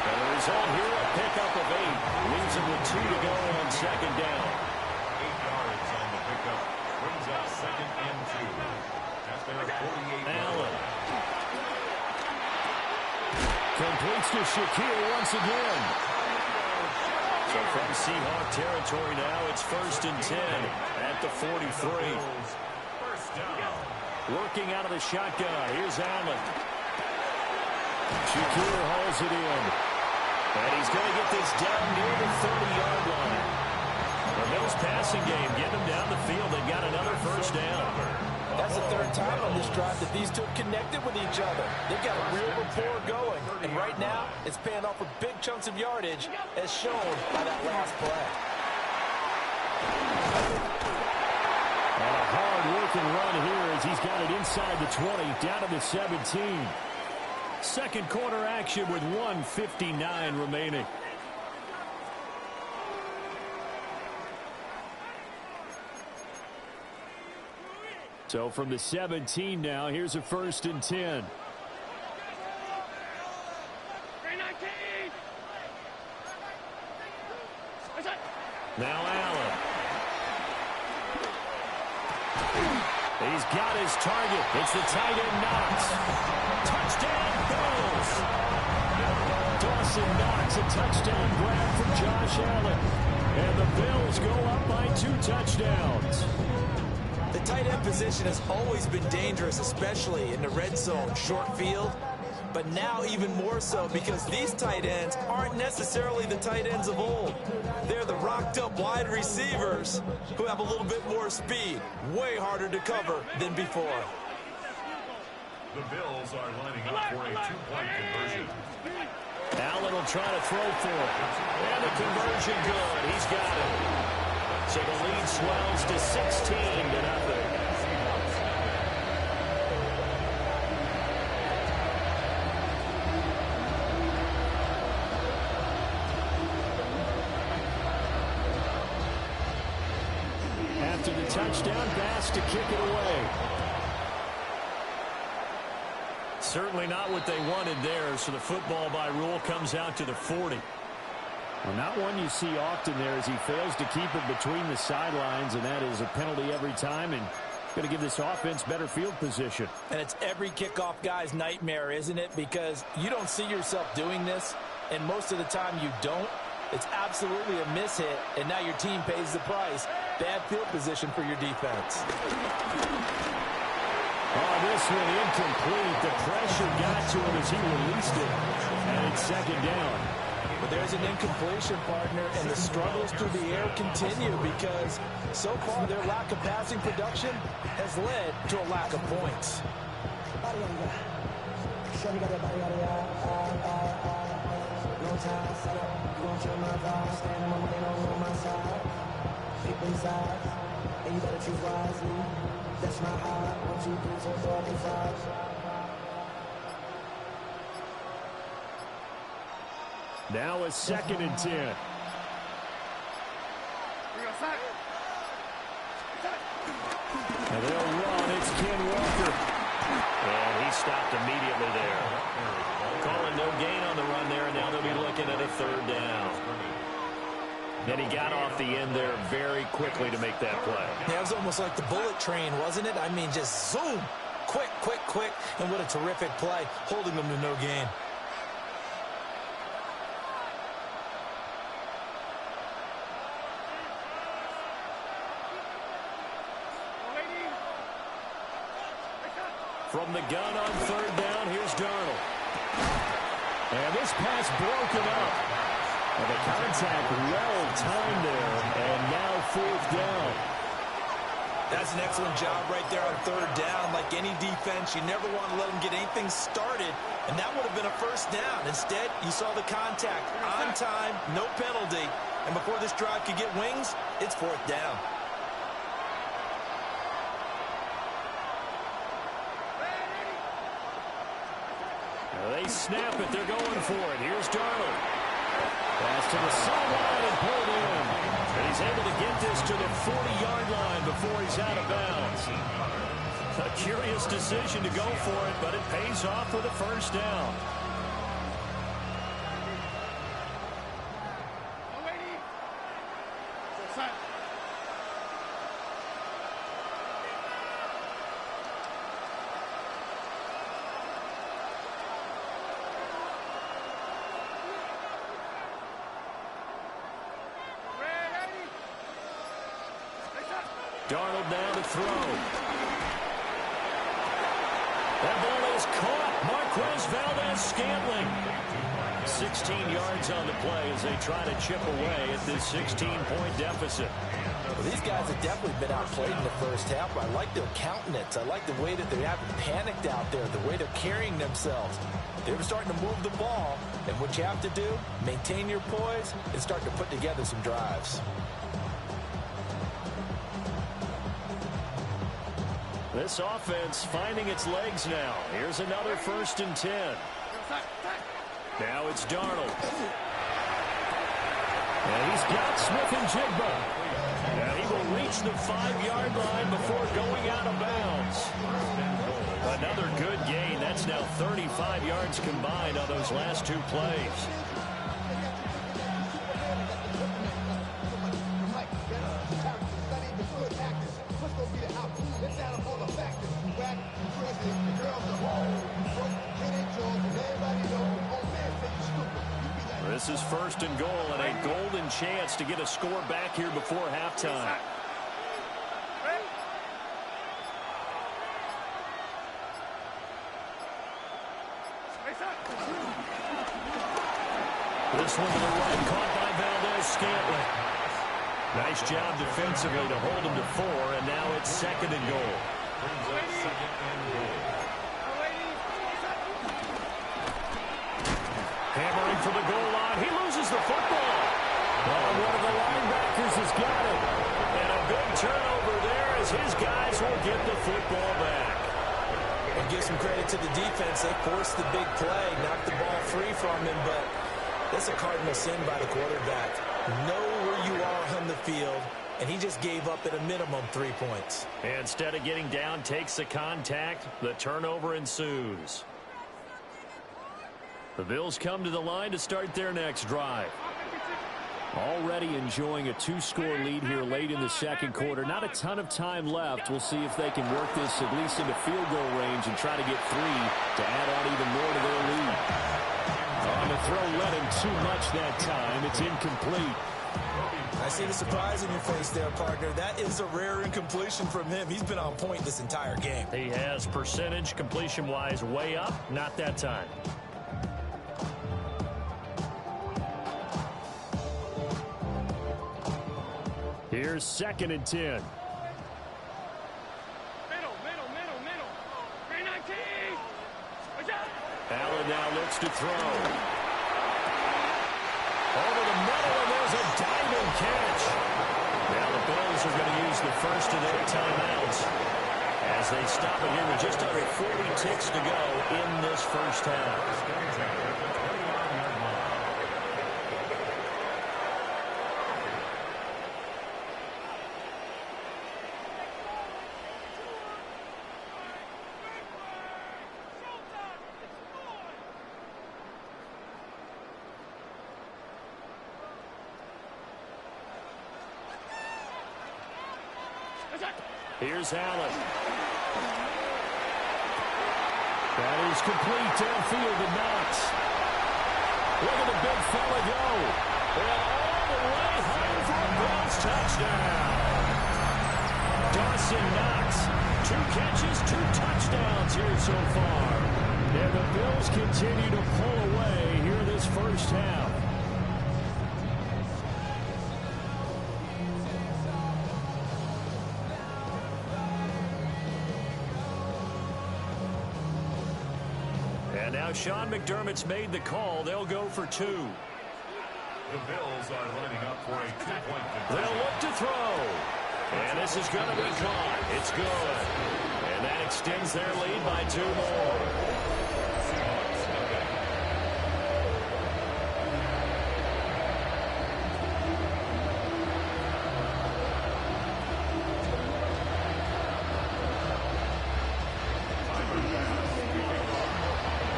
And the result here, a pickup of 8. Leaves him with 2 to go on second down. 8 yards on the pickup. Brings up second and 2. At their 48. Allen. Completes to Shakir once again. So from Seahawk territory now, it's first and 10 at the 43. First down. Working out of the shotgun. Here's Allen. Shakir hauls it in. And he's going to get this down near the 30-yard line. The Bills passing game, get them down the field. They've got another first down. That's the third time on this drive that these two have connected with each other. They've got a real rapport going. And right now, it's paying off with big chunks of yardage, as shown by that last play. And a hard-working run here as he's got it inside the 20, down to the 17. Second quarter action with 1:59 remaining. So from the 17 now, here's a first and 10. Now Allen. He's got his target. It's the tight end Knox. Touchdown Bills. Dawson Knox, a touchdown grab from Josh Allen. And the Bills go up by 2 touchdowns. The tight end position has always been dangerous, especially in the red zone, short field. But now even more so because these tight ends aren't necessarily the tight ends of old. They're the rocked-up wide receivers who have a little bit more speed, way harder to cover than before. The Bills are lining up for a 2-point conversion. Allen will try to throw for it. And the conversion good. He's got it. So the lead swells to 16-0. After the touchdown, Bass to kick it away. Certainly not what they wanted there, so the football by rule comes out to the 40. Well, not one you see often there as he fails to keep it between the sidelines, and that is a penalty every time, and going to give this offense better field position. And it's every kickoff guy's nightmare, isn't it? Because you don't see yourself doing this, and most of the time you don't. It's absolutely a mishit, and now your team pays the price. Bad field position for your defense. Oh, this one incomplete. The pressure got to him as he released it, and it's second down. But there's an incompletion, partner, and the struggles through the air continue because so far their lack of passing production has led to a lack of points. Now a second and 10. And they'll run. It's Ken Walker. And he stopped immediately there. Calling no gain on the run. now they'll be looking at a third down. And he got off the end there very quickly to make that play. Yeah, it was almost like the bullet train, wasn't it? I mean, just zoom. Quick, quick, quick. And what a terrific play, holding them to no gain. From the gun on third down, here's Darnold. And this pass broken up. And the contact well-timed there, and now fourth down. That's an excellent job right there on third down. Like any defense, you never want to let them get anything started, and that would have been a first down. Instead, you saw the contact on time, no penalty, and before this drive could get wings, it's fourth down. They snap it. They're going for it. Here's Darnold. Pass to the sideline and pulled in. And he's able to get this to the 40-yard line before he's out of bounds. A curious decision to go for it, but it pays off with a first down. Darnold now to throw. That ball is caught. Marquez Valdes-Scantling. 16 yards on the play as they try to chip away at this 16-point deficit. Well, these guys have definitely been outplayed in the first half. I like their countenance. I like the way that they haven't panicked out there, the way they're carrying themselves. They were starting to move the ball, and what you have to do, maintain your poise and start to put together some drives. This offense finding its legs now. Here's another 1st and 10. Now it's Darnold. And he's got Smith-Njigba. And he will reach the 5-yard line before going out of bounds. Another good gain. That's now 35 yards combined on those last two plays. This is 1st and goal and a golden chance to get a score back here before halftime. This one to the right, caught by Valdes-Scantling. Nice job defensively to hold him to 4, and now it's 2nd and goal. Hammering for the goal line. He loses the football. Oh, one of the linebackers has got it. And a big turnover there as his guys will get the football back. And give some credit to the defense. They forced the big play, knocked the ball free from him, but that's a cardinal sin by the quarterback. Know where you are on the field, and he just gave up at a minimum 3 points. And instead of getting down, takes the contact. The turnover ensues. The Bills come to the line to start their next drive. Already enjoying a 2-score lead here late in the second quarter. Not a ton of time left. We'll see if they can work this at least into field goal range and try to get 3 to add on even more to their lead. On the throw, let him too much that time. It's incomplete. I see the surprise in your face there, partner. That is a rare incompletion from him. He's been on point this entire game. He has percentage completion-wise way up. Not that time. Here's 2nd and 10. Middle. 319. Allen now looks to throw. Over the middle, and there's a diving catch. Now the Bills are going to use the first of their timeouts as they stop it here with just under 40 ticks to go in this first half. Here's Allen. That is complete downfield to Knox. Look at the big fella go. And all the way home for a Browns touchdown. Dawson Knox. 2 catches, 2 touchdowns here so far. And the Bills continue to pull away here this first half. And now Sean McDermott's made the call. They'll go for 2. The Bills are lining up for a 2-point conversion. They'll look to throw. And this is going to be caught. It's good. And that extends their lead by 2 more.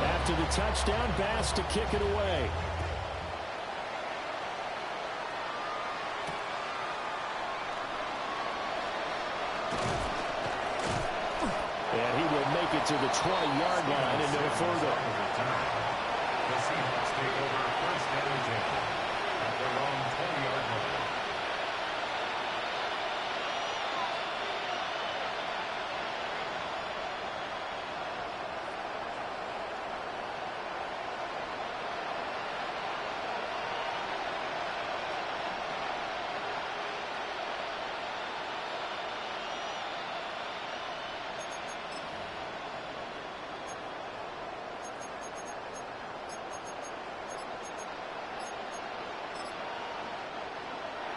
After the touchdown, Bass to kick it away. And he will make it to the 20-yard line and no further. The Seahawks take over first down and 10 at their own 20-yard line.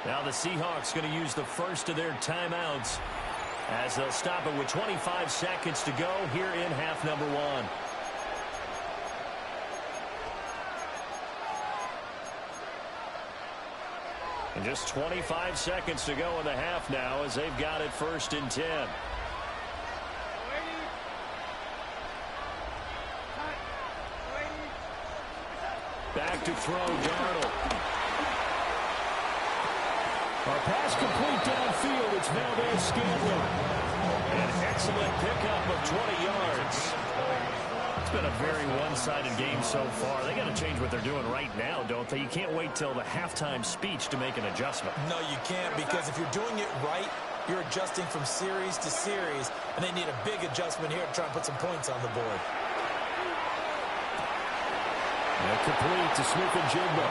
Now the Seahawks going to use the first of their timeouts as they'll stop it with 25 seconds to go here in half number 1. And just 25 seconds to go in the half now as they've got it 1st and 10. Back to throw, Darnold. Our pass complete downfield. It's Valdez-Scantling. An excellent pickup of 20 yards. It's been a very one-sided game so far. They got to change what they're doing right now, don't they? You can't wait till the halftime speech to make an adjustment. No, you can't, because if you're doing it right, you're adjusting from series to series, and they need a big adjustment here to try and put some points on the board. And complete to Smith-Njigba.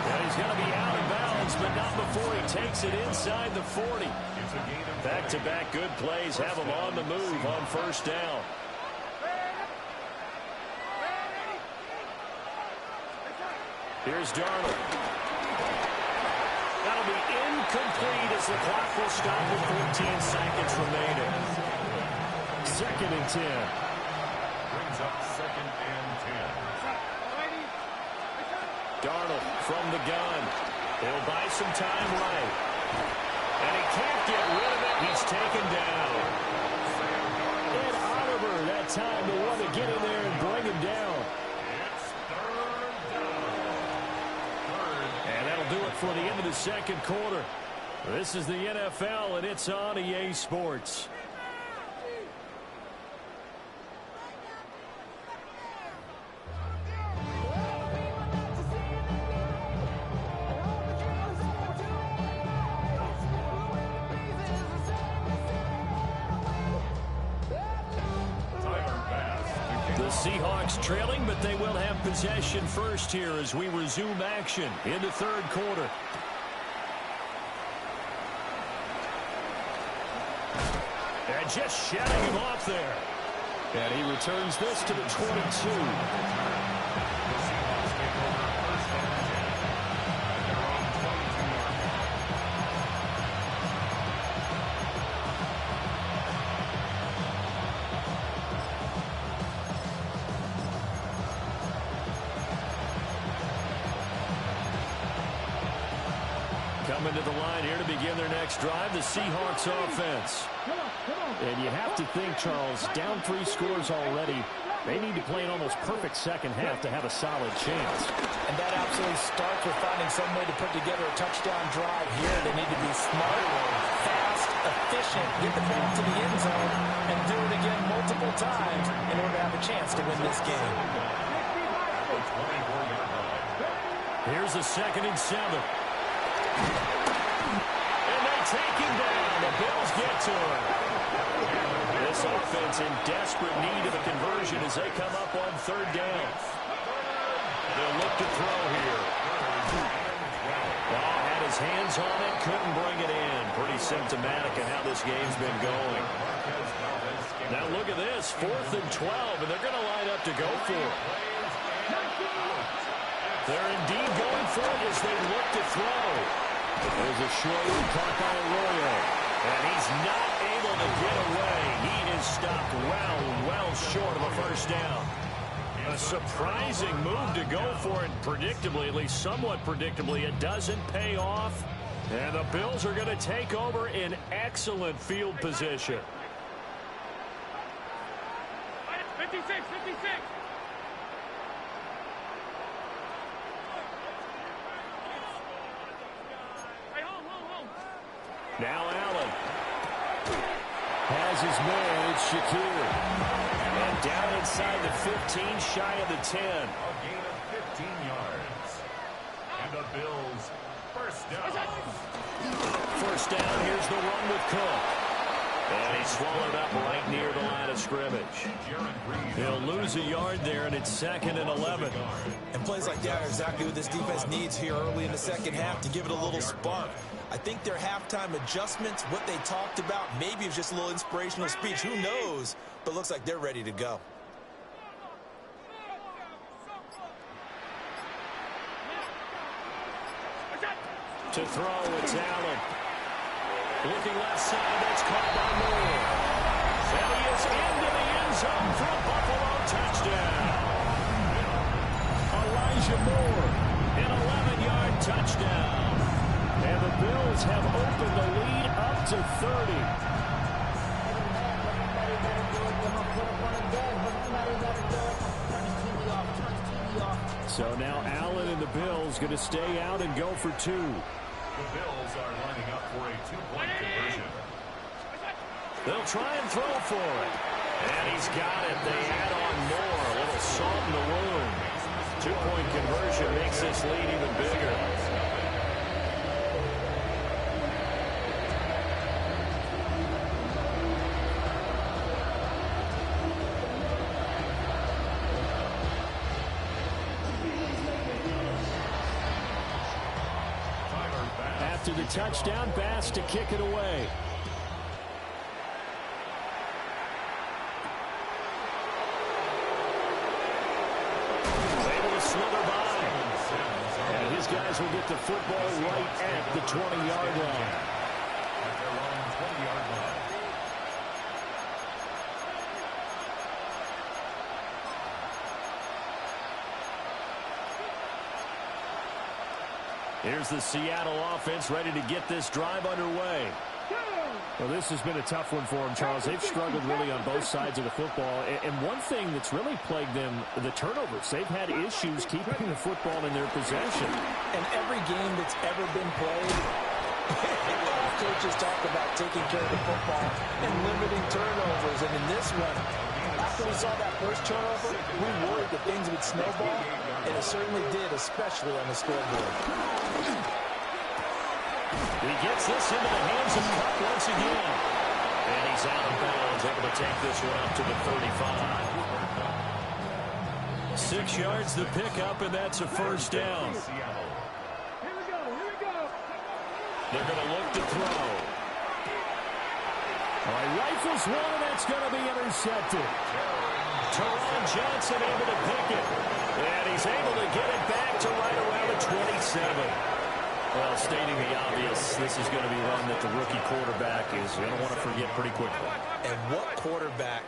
And he's going to be out of bounds, but not before he takes it inside the 40. Back-to-back good plays have him on the move on first down. Here's Darnold. That'll be incomplete as the clock will stop with 14 seconds remaining. 2nd and 10. Brings up 2nd and 10. Darnold from the gun. He'll buy some time right. And he can't get rid of it. He's taken down. Ed Oliver that time the one to get in there and bring him down. It's 3rd down. And that'll do it for the end of the 2nd quarter. This is the NFL, and it's on EA Sports. Seahawks trailing, but they will have possession first here as we resume action in the 3rd quarter. And just shutting him off there. And he returns this to the 22. Coming to the line here to begin their next drive, the Seahawks offense. And you have to think, Charles, down 3 scores already. They need to play an almost perfect second half to have a solid chance. And that absolutely starts with finding some way to put together a touchdown drive here. They need to be smart, fast, efficient, get the ball to the end zone, and do it again multiple times in order to have a chance to win this game. Here's a 2nd and 7. And they take him down. The Bills get to him. This offense in desperate need of a conversion as they come up on 3rd down. They'll look to throw here. Ball had his hands on it, couldn't bring it in. Pretty symptomatic of how this game's been going. Now look at this, 4th and 12, and they're going to line up to go for it. They're indeed going for it as they look to throw. There's a short one caught by Arroyo. And he's not able to get away. He is stopped well short of a 1st down. A surprising move to go for it predictably, at least somewhat predictably. It doesn't pay off. And the Bills are going to take over in excellent field position. 56. Now Allen has his man. It's Shakir. And down inside the 15, shy of the 10. A gain of 15 yards. And the Bills, 1st down. 1st down, here's the run with Cook. And he's swallowed up right near the line of scrimmage. He'll lose a yard there, and it's 2nd and 11. And plays like that are exactly what this defense needs here early in the second half to give it a little spark. I think their halftime adjustments, what they talked about, maybe it was just a little inspirational speech. Who knows? But looks like they're ready to go. To throw, it's Allen. Looking left side, that's caught by Moore. And he is into the end zone for a Buffalo touchdown. Elijah Moore, an 11-yard touchdown. And the Bills have opened the lead up to 30. So now Allen and the Bills going to stay out and go for 2. The Bills are lining up for a 2-point conversion. They'll try and throw for it. And he's got it. They add on more. A little salt in the wound. 2-point conversion makes this lead even bigger. After the touchdown, Bass to kick it away. Able to slither by. And his guys will get the football right at the 20-yard line. At their own 20-yard line. Here's the Seattle offense ready to get this drive underway. Well, this has been a tough one for them, Charles. They've struggled really on both sides of the football. And one thing that's really plagued them, the turnovers. They've had issues keeping the football in their possession. And every game that's ever been played, coaches talk about taking care of the football and limiting turnovers. And in this one, after we saw that first turnover, we worried that things would snowball, and it certainly did, especially on the scoreboard. He gets this into the hands of Kupp once again. And he's out of bounds, able to take this one up to the 35. 6 yards the pickup, and that's a 1st down. They're going to look to throw. All right, rifles one, and that's going to be intercepted. Teron Johnson able to pick it. And he's able to get it back to right around the 27. Well, stating the obvious, this is going to be one that the rookie quarterback is going to want to forget pretty quickly. And what quarterback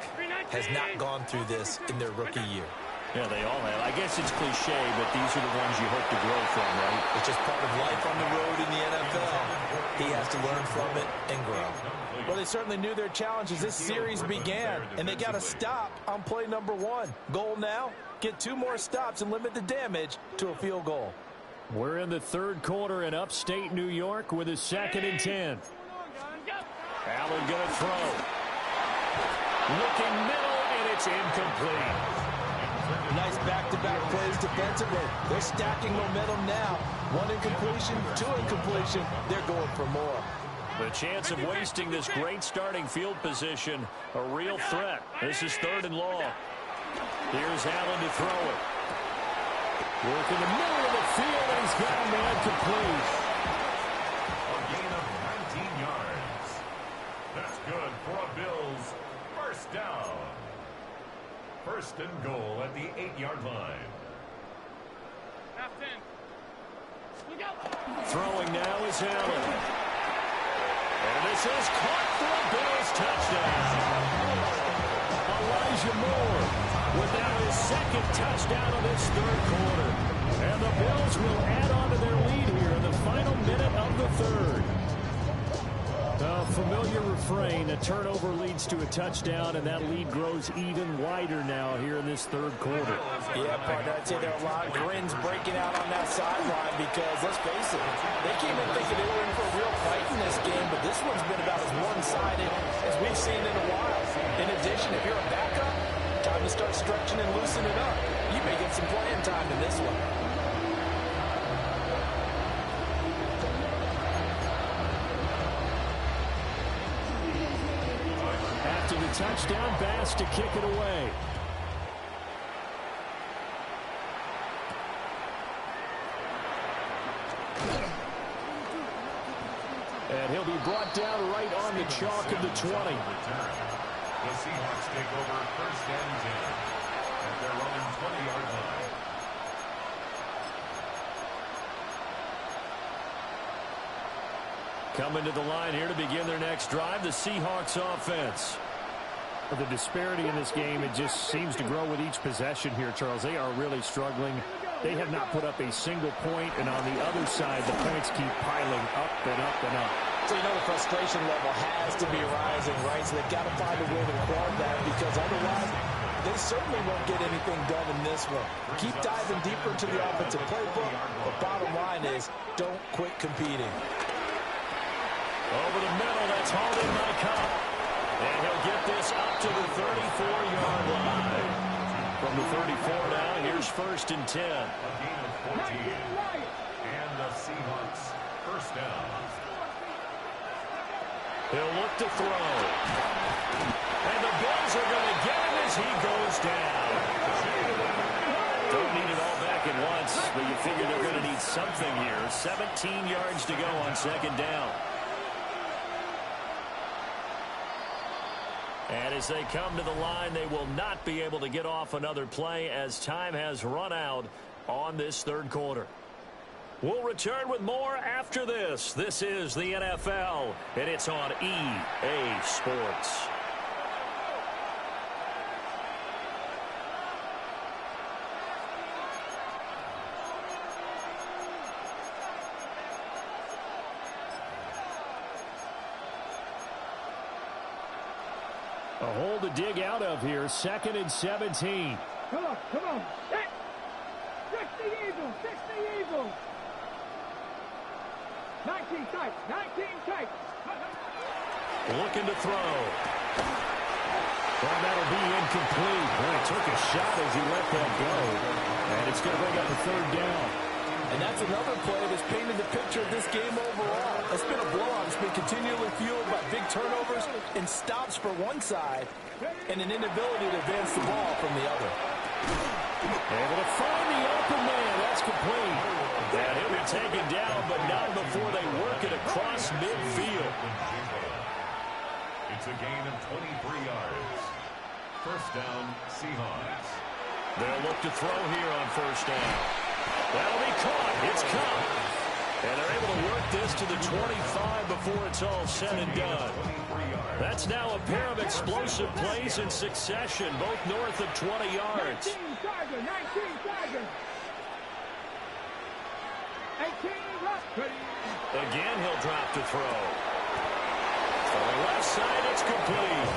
has not gone through this in their rookie year? Yeah, they all have. I guess it's cliche, but these are the ones you hope to grow from, right? It's just part of life on the road in the NFL. He has to learn from it and grow. Well, they certainly knew their challenges. This series began, and they got to stop on play number 1. Goal now, get 2 more stops and limit the damage to a field goal. We're in the third quarter in upstate New York with a 2nd and 10. Allen going to throw. Looking middle, and it's incomplete. Nice back-to-back plays defensively. They're stacking momentum now. 1 incompletion, 2 incompletion. They're going for more. The chance of wasting this great starting field position, a real threat. This is 3rd and long. Here's Allen to throw it. Work in the middle of the field, and he's got a man complete. A gain of 19 yards. That's good for a Bills first down. 1st and goal at the 8-yard line. Throwing now is Allen. And this is caught for a Bills touchdown. Elijah Moore with now his 2nd touchdown of this 3rd quarter. And the Bills will add on to their lead here in the final minute of the 3rd. A familiar refrain, a turnover leads to a touchdown, and that lead grows even wider now here in this 3rd quarter. Yeah, partner, I'd say there are a lot of grins breaking out on that sideline because, let's face it, they came in thinking they were in for a real fight in this game, but this one's been about as one-sided as we've seen in a while. In addition, if you're a backup, time to start stretching and loosening up. You may get some playing time in this one. After the touchdown, Bass to kick it away. And he'll be brought down right on the chalk of the 20. The Seahawks take over 1st and 10 at their own 20-yard line. Coming to the line here to begin their next drive, the Seahawks offense. The disparity in this game, it just seems to grow with each possession here, Charles. They are really struggling. They have not put up a single point, and on the other side, the points keep piling up and up and up. So you know the frustration level has to be rising, right? So they've got to find a way to guard that because otherwise they certainly won't get anything done in this one. Keep diving deeper into the offensive playbook, but bottom line is don't quit competing. Over the middle, that's hauled in by Cup. And he'll get this up to the 34-yard line. From the 34 now, here's 1st and 10. A gain of 14. And the Seahawks first down. He'll look to throw. And the Bills are going to get him as he goes down. Don't need it all back at once, but you figure they're going to need something here. 17 yards to go on 2nd down. And as they come to the line, they will not be able to get off another play as time has run out on this 3rd quarter. We'll return with more after this. This is the NFL, and it's on EA Sports. A hole to dig out of here. 2nd and 17. Come on. Fix the Eagles. 19 tight. Looking to throw. Well, that'll be incomplete. Boy, he took a shot as he let that go. And it's going to bring up a 3rd down. And that's another play that's painted the picture of this game overall. It's been a blowout. It's been continually fueled by big turnovers and stops for one side and an inability to advance the ball from the other. Able to find the open man. That's complete. And he'll be taken down, but not before they work it across midfield. It's a gain of 23 yards. First down, Seahawks. They'll look to throw here on 1st down. That'll be caught. It's caught. And they're able to work this to the 25 before it's all said and done. That's now a pair of explosive plays in succession, both north of 20 yards. Tiger, 19 Tiger. 18 left. Again, he'll drop to throw. On the left side, it's complete.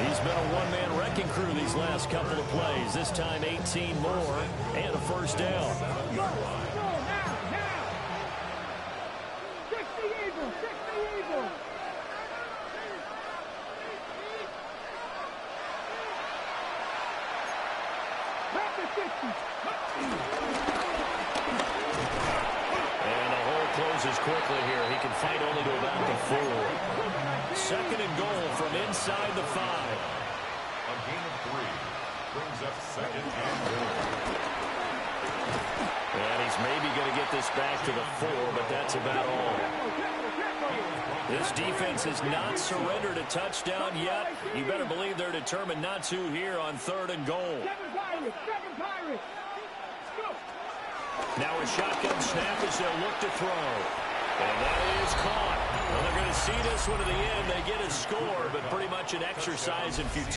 He's been a one-man wrecking crew these last couple of plays. This time 18 more and a first down. Go, now. 60 Eagles, 60 Eagles. Back to 60. And the hole closes quickly here. He can fight only to about the 4. Second and goal from inside the 5. A gain of 3 brings up second and goal. And he's maybe going to get this back to the 4, but that's about all. This defense has not surrendered a touchdown yet. You better believe they're determined not to here on 3rd and goal. 7 Pirates. Go. Now a shotgun snap as they'll look to throw. And that is caught. Well, they're going to see this one to the end. They get a score, but pretty much an exercise in futility.